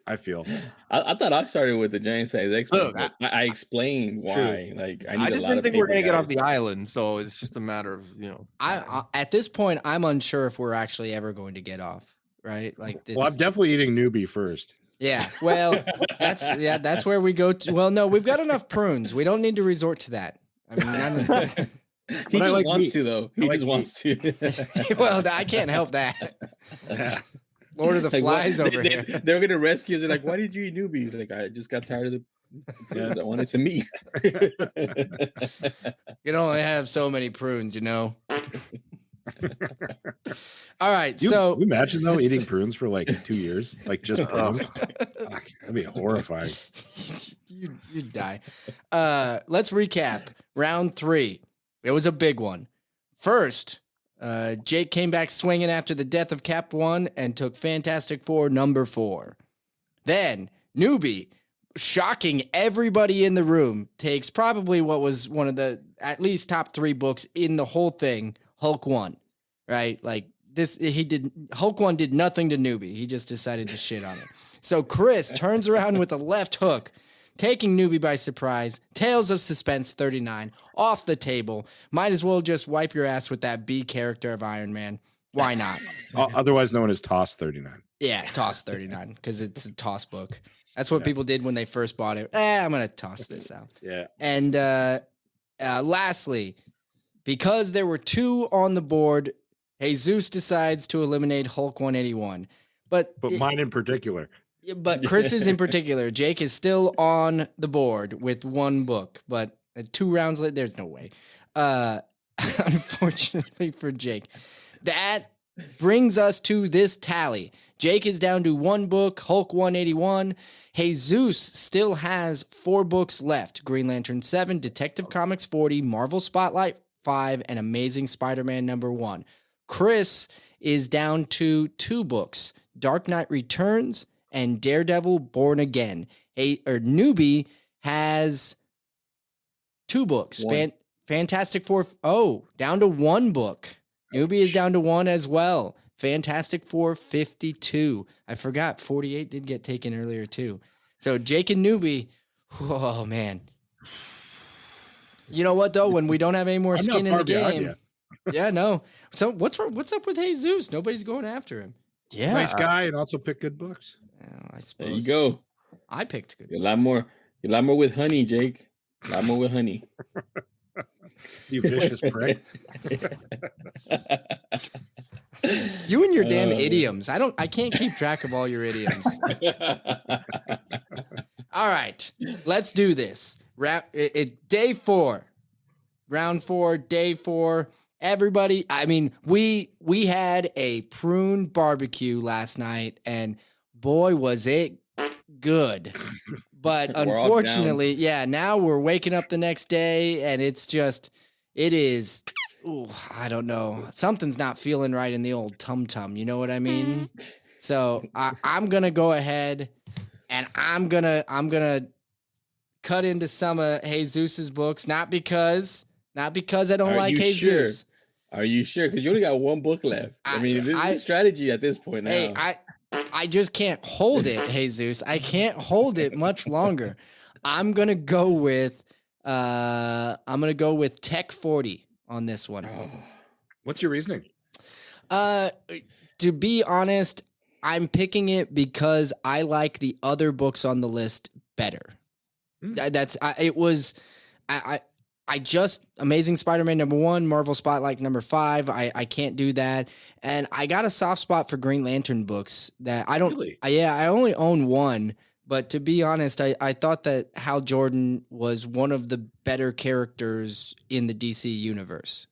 I feel. I thought I started with the Giant Size X-Men. Look, but I explained why. True. Like I just didn't think we were gonna get off the island, so it's just a matter of I at this point, I'm unsure if we're actually ever going to get off, right? Like this. Well, I'm definitely eating Newbie first. Yeah, well, that's where we go to. Well, no, we've got enough prunes. We don't need to resort to that. I mean, he just like wants meat. to, though. He just wants to. well, I can't help that. Yeah. Lord of the Like, Flies over here. They're gonna rescue us. They're like, "Why did you eat newbies?" Like, I just got tired of the. I wanted some meat. You can only have so many prunes, All right, You imagine though it's- eating prunes for like 2 years, like just prunes. Fuck, that'd be horrifying. you'd die. Let's recap. Round 3. It was a big one. First, Jake came back swinging after the death of Cap 1 and took Fantastic Four number 4. Then, Newbie, shocking everybody in the room, takes probably what was one of the at least top 3 books in the whole thing, Hulk 1. Right? Like this, Hulk 1 did nothing to Newbie. He just decided to shit on it. So Chris turns around with a left hook, taking Newbie by surprise. Tales of Suspense 39 off the table. Might as well just wipe your ass with that B character of Iron Man. Why not? Otherwise known as Toss 39. Yeah, toss 39 because it's a toss book. That's what people did when they first bought it. I'm gonna toss this out. Yeah. And lastly, because there were 2 on the board, Jesus decides to eliminate Hulk 181. But mine in particular. But Chris's in particular. Jake is still on the board with 1 book, but 2 rounds later, there's no way. Unfortunately for Jake. That brings us to this tally. Jake is down to 1 book, Hulk 181. Jesus still has 4 books left. Green Lantern 7, Detective Comics 40, Marvel Spotlight 5, and Amazing Spider-Man #1. Chris is down to 2 books, Dark Knight Returns and Daredevil Born Again. Newbie has 2 books. Fantastic Four. Down to 1 book. Newbie is down to 1 as well. Fantastic Four 52. I forgot 48 did get taken earlier too. So Jake and Newbie. Oh man. You know what though? When we don't have any more skin in the game. Yeah, no. So what's up with Jesus? Nobody's going after him. Yeah. Nice guy and also pick good books. I suppose. There you go. I picked good. A lot more with honey, Jake. A lot more with honey. You vicious prick. You and your damn idioms. I can't keep track of all your idioms. All right, let's do this. Day 4. Round 4, day 4. Everybody, I mean, we had a prune barbecue last night, and boy, was it good. But unfortunately, now we're waking up the next day, and it is, I don't know. Something's not feeling right in the old tum-tum, you know what I mean? So I'm going to go ahead, and I'm gonna cut into some of Jesus's books, not because I don't like Jesus. Sure? Are you sure? Because you only got 1 book left. I mean, this is strategy at this point now. Hey, I just can't hold it, Jesus. I can't hold it much longer. I'm gonna go with Tech 40 on this one. Oh. What's your reasoning? To be honest, I'm picking it because I like the other books on the list better. I just Amazing Spider-Man #1, Marvel Spotlight #5. I can't do that, and I got a soft spot for Green Lantern books that I don't. Really? I only own 1, but to be honest, I thought that Hal Jordan was one of the better characters in the DC universe.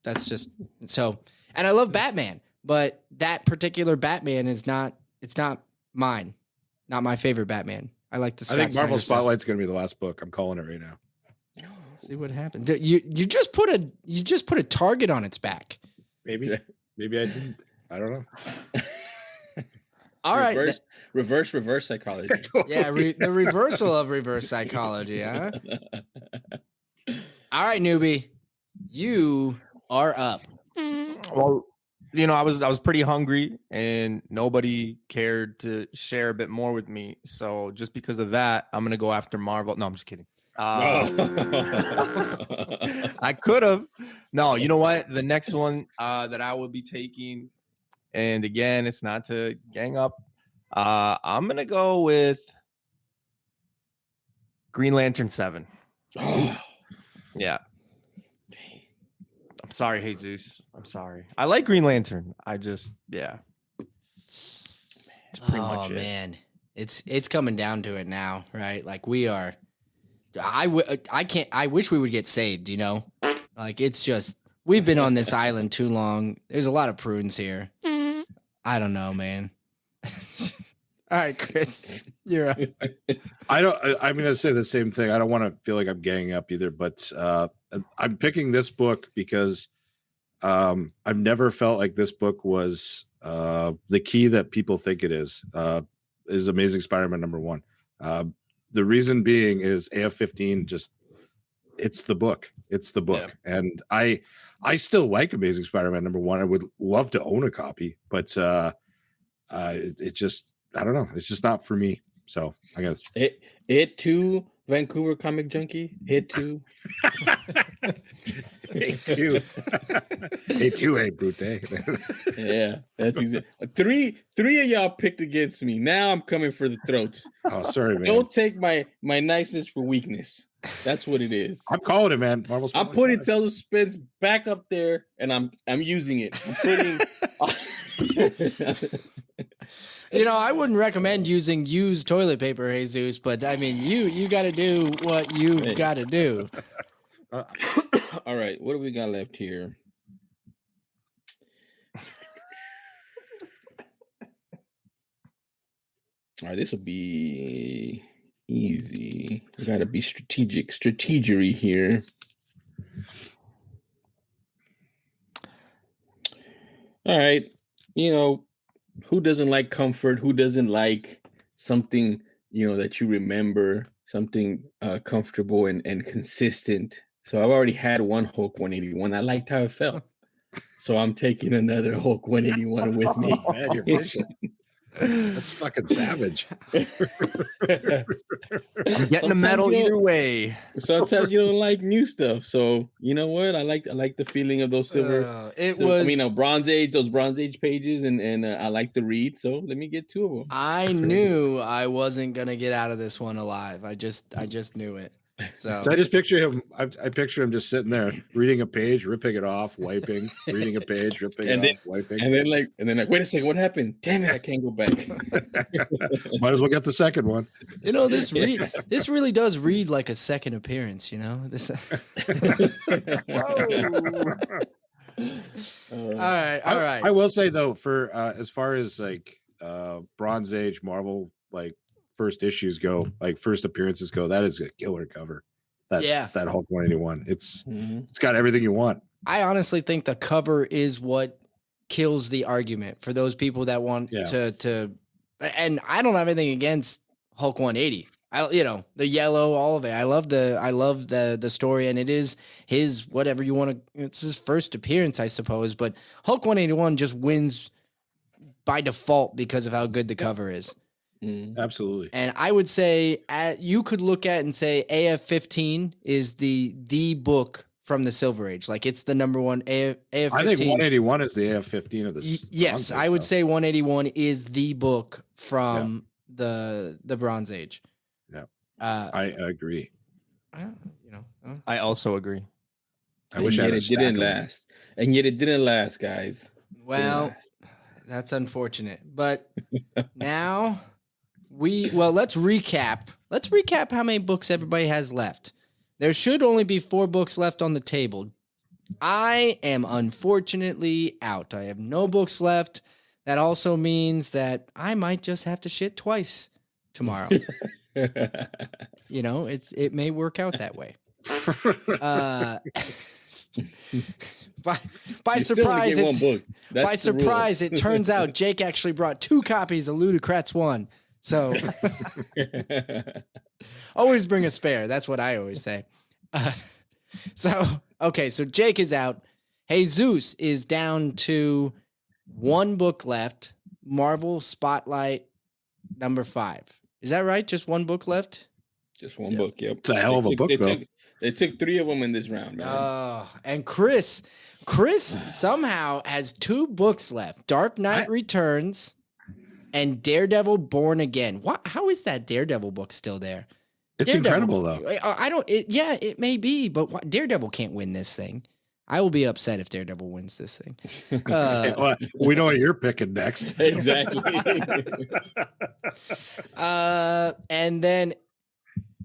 That's just so, and I love Batman, but that particular Batman is not. It's not mine, not my favorite Batman. I like the. Scott I think Marvel Snyder stuff. Spotlight's going to be the last book. I'm calling it right now. See what happens. You just put a target on its back. Maybe I didn't. I don't know. All right. Reverse psychology. Yeah, the reversal of reverse psychology, huh? All right, Newbie, you are up. Well, I was pretty hungry, and nobody cared to share a bit more with me. So just because of that, I'm gonna go after Marvel. No, I'm just kidding. I could have. No, you know what? The next one that I will be taking, and again, it's not to gang up. I'm gonna go with Green Lantern 7. Yeah. I'm sorry, Jesus. I'm sorry. I like Green Lantern. It's pretty much it. Man, it's coming down to it now, right? Like we are. I wish we would get saved, like it's just, we've been on this island too long. There's a lot of prunes here. I don't know, man. All right, Chris, you're up. I'm going to say the same thing. I don't want to feel like I'm ganging up either, but I'm picking this book because I've never felt like this book was the key that people think it is Amazing Spider-Man #1. The reason being is AF-15 it's the book. Yeah. And I still like Amazing Spider-Man #1. I would love to own a copy, but it just, I don't know. It's just not for me. So I guess it too, Vancouver Comic Junkie. It too. A2A Brute. Yeah, that's easy. Three of y'all picked against me. Now I'm coming for the throats. Oh, sorry, man. Don't take my niceness for weakness. That's what it is. I'm calling it, man. Marvel's I'm putting Tales of Suspense back up there, and I'm using it. I'm putting. I wouldn't recommend using used toilet paper, Jesus, but I mean, you got to do what you've got to do. All right, what do we got left here? All right, this will be easy. We got to be strategery here. All right, who doesn't like comfort? Who doesn't like something, that you remember, something comfortable and consistent? So I've already had one Hulk 181. I liked how it felt. So I'm taking another Hulk 181 with me. Oh, man, you're vicious. That's fucking savage. I'm getting a medal either way. Sometimes you don't like new stuff. So you know what? I like the feeling of those silver. Bronze Age, those Bronze Age pages, and I like to read. So let me get two of them. I knew I wasn't gonna get out of this one alive. I just knew it. So I just picture him. I picture him just sitting there reading a page, ripping it off, wiping, reading a page, ripping it off, wiping, and then wait a second, what happened? Damn it, I can't go back. Might as well get the second one. This really does read like a second appearance. This. All right. I will say though, for as far as like Bronze Age Marvel like first issues go, like first appearances go, that is a killer cover. That Hulk 181. It's got everything you want. I honestly think the cover is what kills the argument for those people that want to. And I don't have anything against Hulk 180. The yellow, all of it. I love the story, and it is his whatever you want to. It's his first appearance, I suppose. But Hulk 181 just wins by default because of how good the cover is. Absolutely. And I would say you could look at and say AF-15 is the book from the Silver Age. Like it's the number one AF-15. I think 181 is the AF-15 of the yes, I would say 181 is the book from the Bronze Age. Yeah. I agree. I also agree. I wish it didn't last. And yet it didn't last, guys. Well, that's unfortunate. But now let's recap. Let's recap how many books everybody has left. There should only be 4 books left on the table. I am unfortunately out. I have no books left. That also means that I might just have to shit twice tomorrow. It may work out that way. By surprise, it turns out Jake actually brought 2 copies of Ludocrats 1. So always bring a spare. That's what I always say. So Jake is out. Jesus is down to 1 book left. Marvel Spotlight number 5. Is that right? Just 1 book left? Just one book, yep. It's a hell of a book, though. They took 3 of them in this round, man. Oh, and Chris somehow has 2 books left. Dark Knight Returns and Daredevil Born Again. How is that Daredevil book still there? It's incredible, though. It may be, but Daredevil can't win this thing. I will be upset if Daredevil wins this thing. We know what you're picking next. Exactly. And then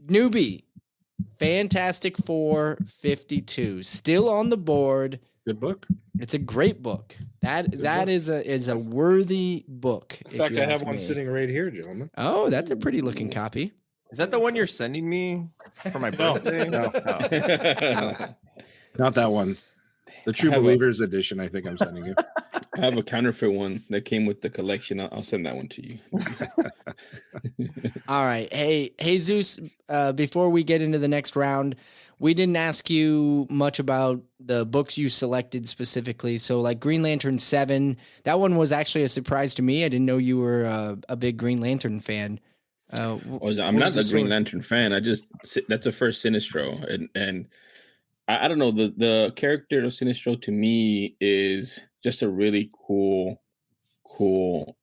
Newbie, Fantastic Four 52, still on the board. Good book. It's a great book. That is a worthy book. In fact, I have one sitting right here, gentlemen. Oh, that's a pretty looking copy. Is that the one you're sending me for my birthday? No. Not that one. The True Believers edition, I think I'm sending you. I have a counterfeit one that came with the collection. I'll send that one to you. All right. Hey, Jesus, before we get into the next round, we didn't ask you much about the books you selected specifically. So like Green Lantern 7, that one was actually a surprise to me. I didn't know you were a big Green Lantern fan. I'm not a Green Lantern fan. That's a first Sinestro. And I don't know, the character of Sinestro to me is just a really cool storyline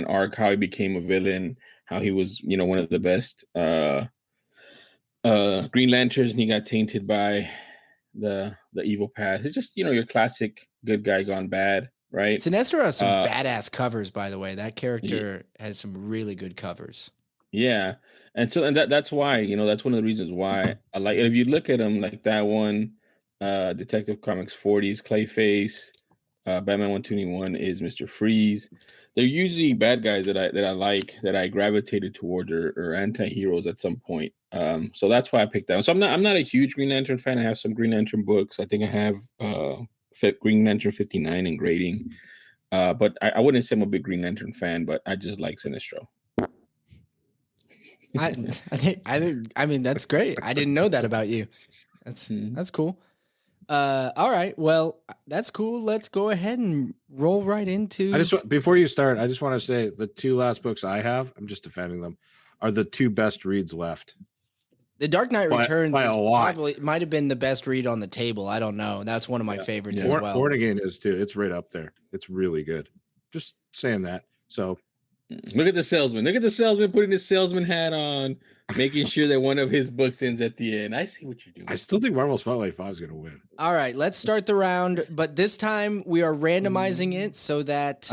arc. How he became a villain, how he was one of the best Green Lanterns, and he got tainted by the evil past. It's just your classic good guy gone bad, right? Sinestro has some badass covers, by the way. That character has some really good covers. Yeah, and that's why that's one of the reasons why I like it. If you look at him like that one, Detective Comics 40s Clayface, Batman 121 is Mr. Freeze. They're usually bad guys that I like, that I gravitated towards, or anti-heroes at some point. So that's why I picked that one. So I'm not a huge Green Lantern fan. I have some Green Lantern books. I think I have Green Lantern 59 in grading. But I wouldn't say I'm a big Green Lantern fan, but I just like Sinestro. I mean, that's great. I didn't know that about you. That's cool. All right. Well, that's cool. Let's go ahead and roll right into. Before you start, I just want to say the two last books I have, I'm just defending them, are the two best reads left. The Dark Knight Returns by a lot. probably might have been the best read on the table. I don't know. That's one of my favorites as well. Born Again is too. It's right up there. It's really good. Just saying that. So look at the salesman. Look at the salesman putting his salesman hat on, making sure that one of his books ends at the end. I see what you're doing. I still think Marvel Spotlight 5 is going to win. All right, let's start the round, but this time we are randomizing it so that.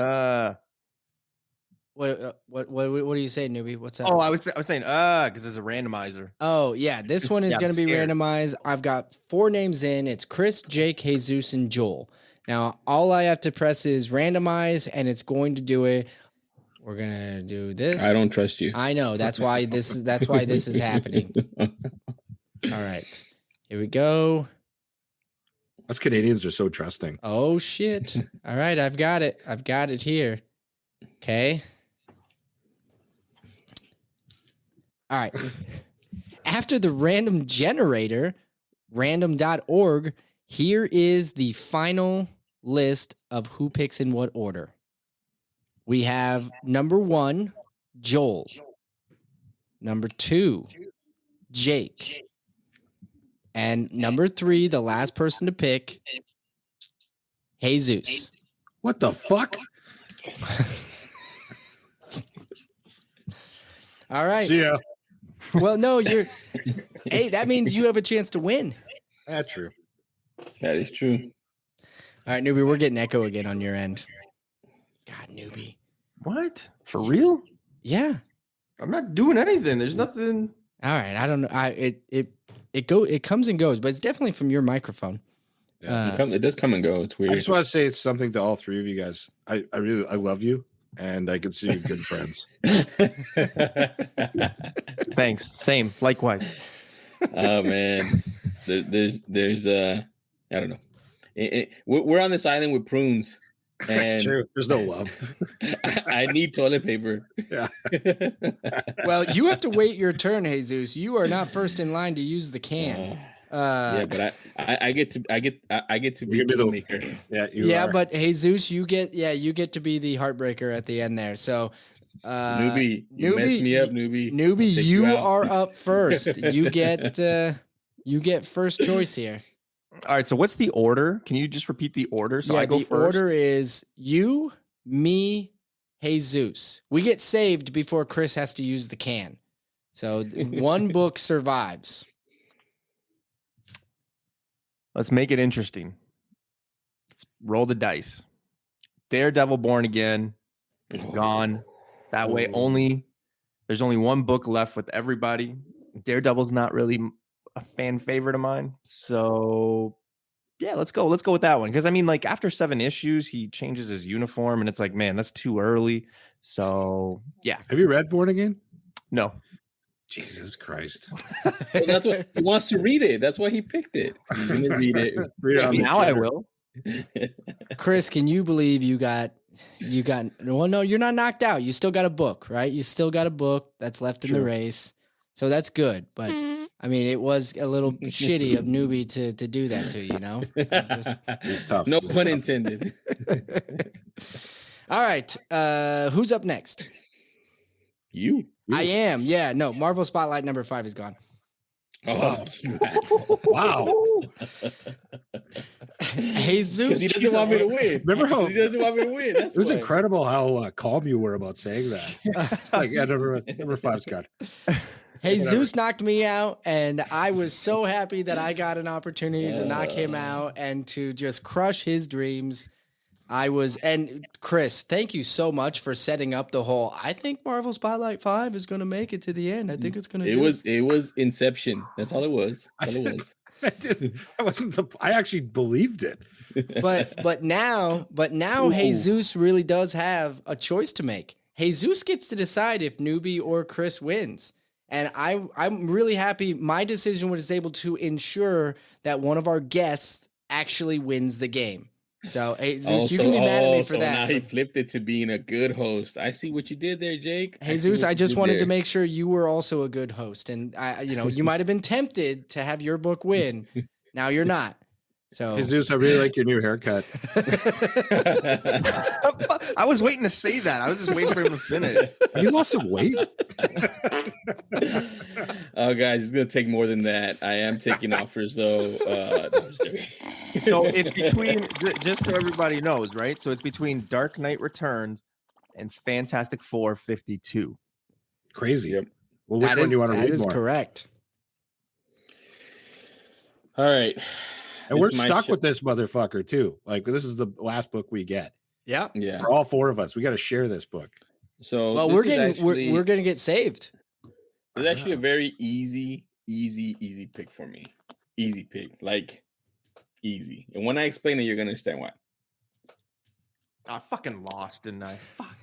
What are you saying, newbie? What's that? Oh, I was saying because it's a randomizer. Oh yeah, this one is going to be randomized. I've got 4 names in. It's Chris, Jake, Jesus, and Joel. Now all I have to press is randomize, and it's going to do it. We're gonna do this. I don't trust you. I know. That's why this is happening. All right, here we go. Us Canadians are so trusting. Oh shit! All right, I've got it. I've got it here. Okay. All right. After the random generator, random.org, here is the final list of who picks in what order. We have number 1, Joel. Number 2, Jake. And number 3, the last person to pick, Jesus. What the fuck? All right. See ya. Well, no, hey, that means you have a chance to win. That's true. That is true. All right, newbie, we're getting echo again on your end. God, newbie. What? For real? Yeah. I'm not doing anything. There's nothing. All right. I don't know. It comes and goes, but it's definitely from your microphone. Yeah, it does come and go. It's weird. I just want to say it's something to all three of you guys. I love you, and I consider you good friends. Thanks. Same. Likewise. Oh man, there's I don't know. We're on this island with prunes, and True. There's no love. I need toilet paper. Yeah. Well, you have to wait your turn, Jesus. You are not first in line to use the can. Yeah, but I get to be the maker. Yeah, yeah, but Jesus, you get to be the heartbreaker at the end there. So newbie, you messed me up, newbie. Newbie, you are up first. You get first choice here. All right, so what's the order? Can you just repeat the order? So I go first. The order is you, me, Jesus. We get saved before Chris has to use the can. So one book survives. Let's make it interesting. Let's roll the dice. Daredevil Born Again is gone. That way there's only one book left with everybody. Daredevil's not really a fan favorite of mine. So yeah, let's go with that one. Because I mean, like after 7 issues, he changes his uniform and it's like, man, that's too early. So yeah. Have you read Born Again? No. Jesus Christ. Well, that's what he wants to read it. That's why he picked it. He's gonna read it. Now I will. Chris, can you believe you got well, no, you're not knocked out. You still got a book, right? You still got a book that's left in the race. So that's good. But I mean, it was a little shitty of newbie to do that to you, know? It's tough. No pun intended. All right. Who's up next? You. I am. Yeah. No, Marvel Spotlight number 5 is gone. Oh, you asshole. Wow. Jesus, He doesn't want me to win. Remember how He doesn't want me to win. That's it was why. incredible how calm you were about saying that. It's like, yeah, number 5's got. Jesus knocked me out, and I was so happy that I got an opportunity to knock him out and to just crush his dreams. And Chris, thank you so much for setting up the whole. I think Marvel Spotlight 5 is going to make it to the end. I think it's going to. It was Inception. That's all it was. That's all it was. I actually believed it. But now Jesus really does have a choice to make. Jesus gets to decide if Newbie or Chris wins. And I'm really happy my decision was able to ensure that one of our guests actually wins the game. So, Jesus, you can be mad at me for that. Now he flipped it to being a good host. I see what you did there, Jake. Jesus, I just wanted to make sure you were also a good host. And, you might have been tempted to have your book win. Now you're not. So, Jesus, I really like your new haircut. I was waiting to say that. I was just waiting for him to finish. You lost some weight. Oh, guys, it's gonna take more than that. I am taking offers, though. So it's between, just so everybody knows, right? So it's between Dark Knight Returns and Fantastic Four 52. Crazy. Yep. Well, which one do you want to read more? That is correct. All right. And we're stuck with this motherfucker too. Like, this is the last book we get. Yeah. For all 4 of us, we got to share this book. So well, we're gonna get saved. It's actually a very easy pick for me. Easy pick, like easy. And when I explain it, you're gonna understand why. I fucking lost, didn't I? Fuck.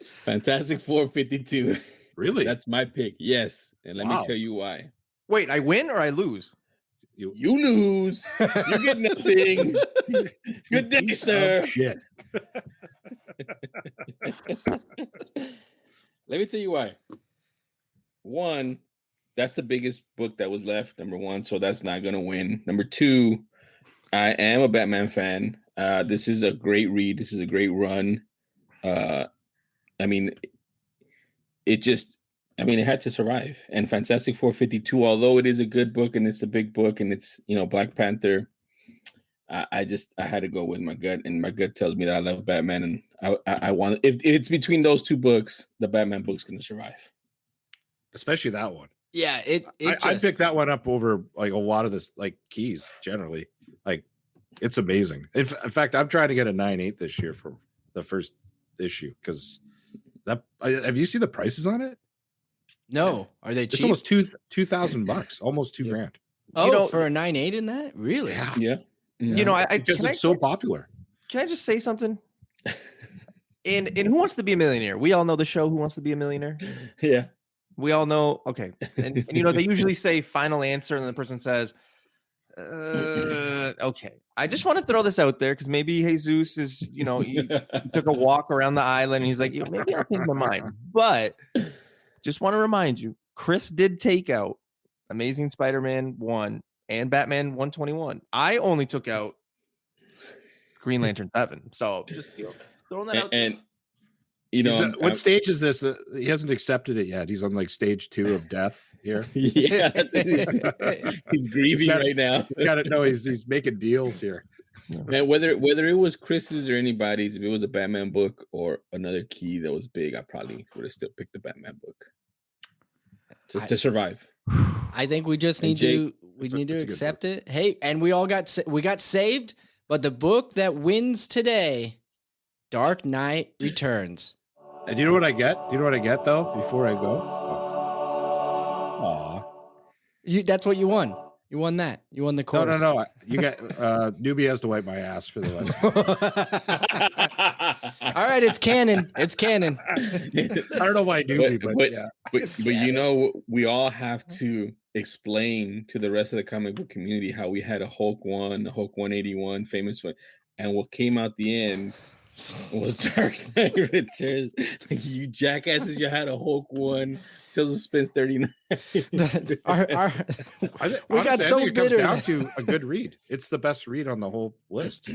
Fantastic Four 52. Really? That's my pick. Yes, and let me tell you why. Wait, I win or I lose? You lose. You get nothing. Good day, sir. Shit. Let me tell you why. One, that's the biggest book that was left, number one, so that's not going to win. Number two, I am a Batman fan. This is a great read. This is a great run. I mean, it had to survive. And Fantastic Four 52, although it is a good book and it's a big book and it's, Black Panther, I had to go with my gut, and my gut tells me that I love Batman, and I want, if it's between those 2 books, the Batman book's going to survive. Especially that one. Yeah, I picked that one up over like a lot of this, like keys generally. Like, it's amazing. In fact, I'm trying to get a 9/8 this year for the first issue because have you seen the prices on it? No, are they cheap? It's almost $2,000, almost $2,000. Oh, for a 9/8 in that? Really? Yeah. Because it's so popular. Can I just say something? In Who Wants to Be a Millionaire? We all know the show Who Wants to Be a Millionaire. Yeah. We all know. Okay. And they usually say final answer, and the person says, okay. I just want to throw this out there because maybe Jesus is, he took a walk around the island and he's like, maybe I'll change my mind. But just want to remind you, Chris did take out Amazing Spider-Man 1 and Batman 121. I only took out Green Lantern 7. So just throwing that out there. And what stage is this? He hasn't accepted it yet. He's on like stage 2 of death here. Yeah, he's grieving right now. Got to know he's making deals here. Man, whether it was Chris's or anybody's, if it was a Batman book or another key that was big, I probably would have still picked the Batman book to survive. I think we just need to accept it. Hey, and we got saved, but the book that wins today, Dark Knight Returns. And you know what I get? You know what I get though? Before I go, that's what you won. You won that. You won the course. No. You got Newbie has to wipe my ass for the rest. All right, it's canon. It's canon. I don't know why Newbie, but yeah. But we all have to explain to the rest of the comic book community how we had a Hulk 1, a Hulk 181, famous one, and what came out the end was Dark Knight Returns. Like, you jackasses, you had a Hulk 1 till Suspense 39. We got so bitter. It comes down to a good read. It's the best read on the whole list.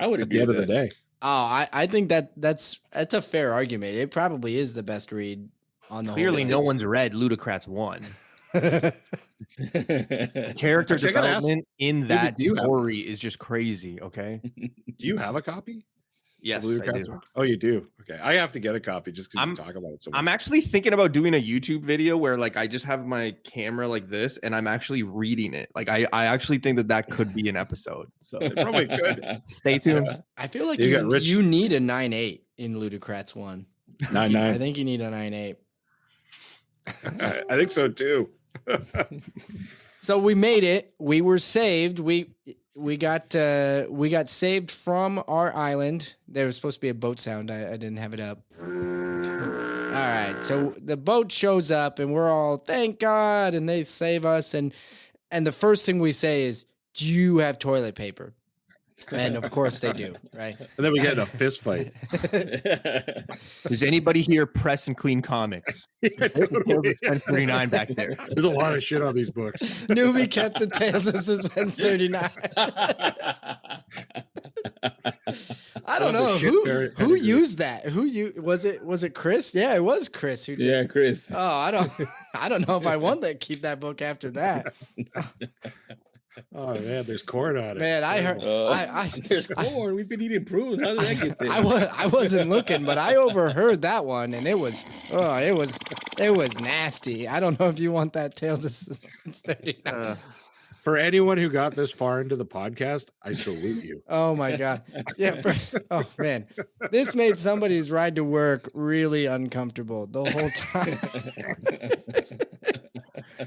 I would at the end of the day. Oh, I think that's a fair argument. It probably is the best read on the Clearly, whole no list. one's read Ludocrats 1. Character Actually, I gotta ask, development in David, that do you have- story is just crazy. Okay. Do you have a copy? Yes, of I Ludocrats do. one? Oh, you do. Okay, I have to get a copy just because I'm- you talk about it so much. I'm actually thinking about doing a YouTube video where like I just have my camera like this and I'm actually reading it. Like I actually think that could be an episode. So It probably could. stay tuned. I feel like You got rich. you need a 9.8 in Ludocrats 1. 9.9. I think you need a 9.8. I think so too. So we made it. We were saved. We got saved from our island. There was supposed to be a boat sound. I didn't have it up. All right. So the boat shows up and we're all, thank God, and they save us. And the first thing we say is, do you have toilet paper? And of course they do, right? And then we get in a fist fight. Does anybody here press and clean comics? Totally. 39 back there. There's a lot of shit on these books. Newbie kept the Tales of Suspense 39. I don't know who used that. Was it Chris? Yeah, it was Chris who did. Yeah, Chris. Oh, I don't know if I want to keep that book after that. Oh man, there's corn on it. Man, I heard There's corn. We've been eating prunes. How did that get there? I wasn't looking, but I overheard that one, and it was nasty. I don't know if you want that Tales of Suspense 39. For anyone who got this far into the podcast, I salute you. Oh my God. Yeah. Oh man. This made somebody's ride to work really uncomfortable the whole time.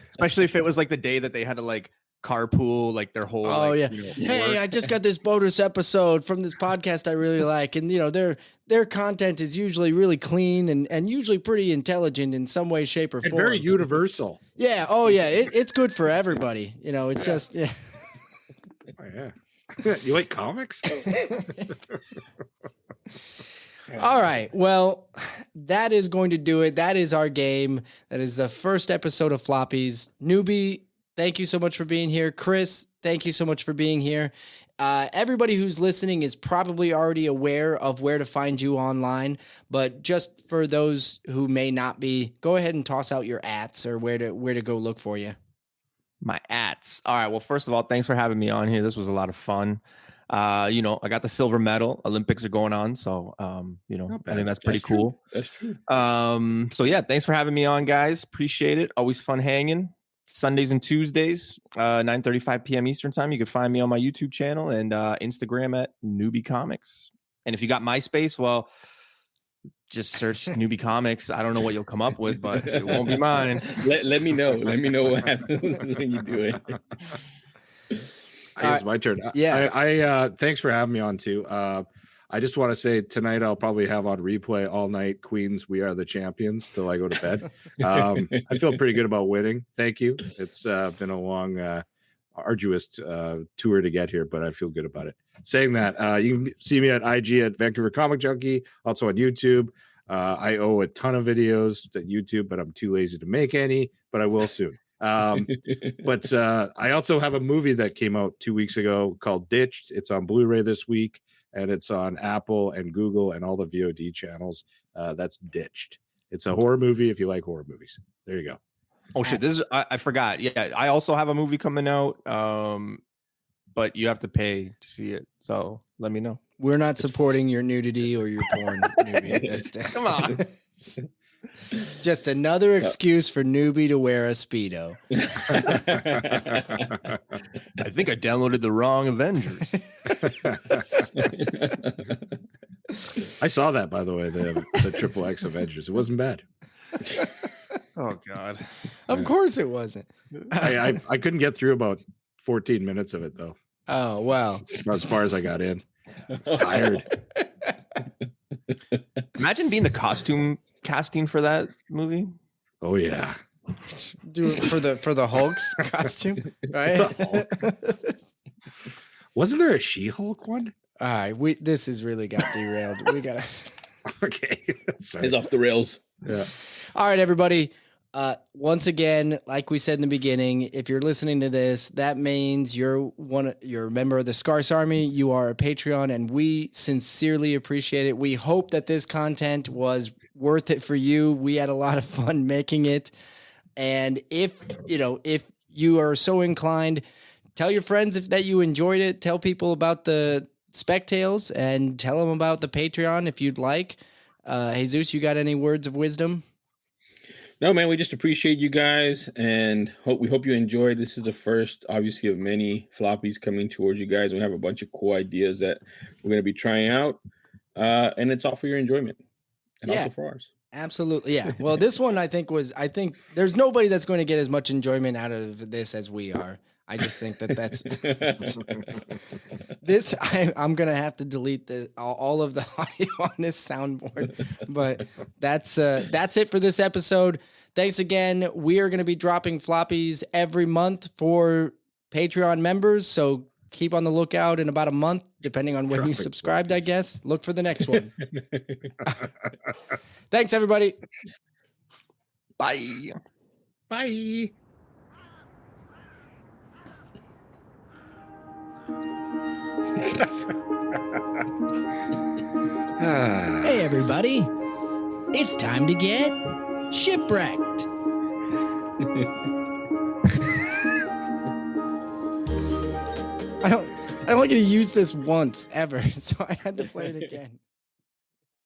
Especially if it was like the day that they had to like carpool like their whole Hey, I just got this bonus episode from this podcast I really like, and their content is usually really clean and usually pretty intelligent in some way, shape, or And form. very universal. Yeah. Oh yeah. It's good for everybody. It's just yeah. Oh, yeah. You like comics? All right. Well, that is going to do it. That is our game. That is the first episode of Floppies. Newbie, thank you so much for being here. Chris, thank you so much for being here. Everybody who's listening is probably already aware of where to find you online, but just for those who may not be, go ahead and toss out your ats or where to go look for you. My ats. All right. Well, first of all, thanks for having me on here. This was a lot of fun. I got the silver medal. Olympics are going on, so I think that's pretty cool. That's true. So yeah, thanks for having me on, guys. Appreciate it. Always fun hanging. Sundays and Tuesdays, 9:35 p.m. Eastern time. You can find me on my YouTube channel and Instagram at Newbie Comics. And if you got MySpace, well, just search Newbie Comics. I don't know what you'll come up with, but it won't be mine. Let me know. Let me know what happens when you do it. It's my turn. Yeah. I thanks for having me on too. I just want to say tonight I'll probably have on replay all night Queen's We Are the Champions till I go to bed. I feel pretty good about winning. Thank you. It's been a long, arduous tour to get here, but I feel good about it. Saying that, you can see me at IG at Vancouver Comic Junkie, also on YouTube. I owe a ton of videos to YouTube, but I'm too lazy to make any, but I will soon. But I also have a movie that came out 2 weeks ago called Ditched. It's on Blu-ray this week, and it's on Apple and Google and all the VOD channels. That's Ditched. It's a horror movie if you like horror movies. There you go. Oh shit! This is I forgot. Yeah, I also have a movie coming out, but you have to pay to see it. So let me know. We're not supporting your nudity or your porn. Newbie. Come on. Just another excuse for Newbie to wear a Speedo. I think I downloaded the wrong Avengers. I saw that, by the way, the Triple X Avengers. It wasn't bad. Oh God! Of course it wasn't. I couldn't get through about 14 minutes of it though. Oh well. It's about as far as I got in. I was tired. Imagine being the costume casting for that movie. Oh yeah. Do it for the Hulk's costume, right? Wasn't there a She-Hulk one? All right, this has really got derailed. We gotta. Okay. Sorry. It's off the rails. Yeah. All right, everybody. Once again, like we said in the beginning, if you're listening to this, that means you're a member of the Scarce Army. You are a Patreon, and we sincerely appreciate it. We hope that this content was worth it for you. We had a lot of fun making it. And if you are so inclined, tell your friends that you enjoyed it. Tell people about the Spec Tales and tell them about the Patreon if you'd like. Jesus, you got any words of wisdom? No, man, we just appreciate you guys and we hope you enjoyed. This is the first, obviously, of many floppies coming towards you guys. We have a bunch of cool ideas that we're going to be trying out, and it's all for your enjoyment and also for ours. Absolutely, yeah. Well, this one I think there's nobody that's going to get as much enjoyment out of this as we are. I just think that's this. I'm gonna have to delete all of the audio on this soundboard, but that's it for this episode. Thanks again. We are gonna be dropping floppies every month for Patreon members, so keep on the lookout in about a month, depending on when you subscribed. I guess look for the next one. Thanks, everybody. Bye. Bye. Hey everybody, it's time to get shipwrecked. I don't get to use this once ever, so I had to play it again.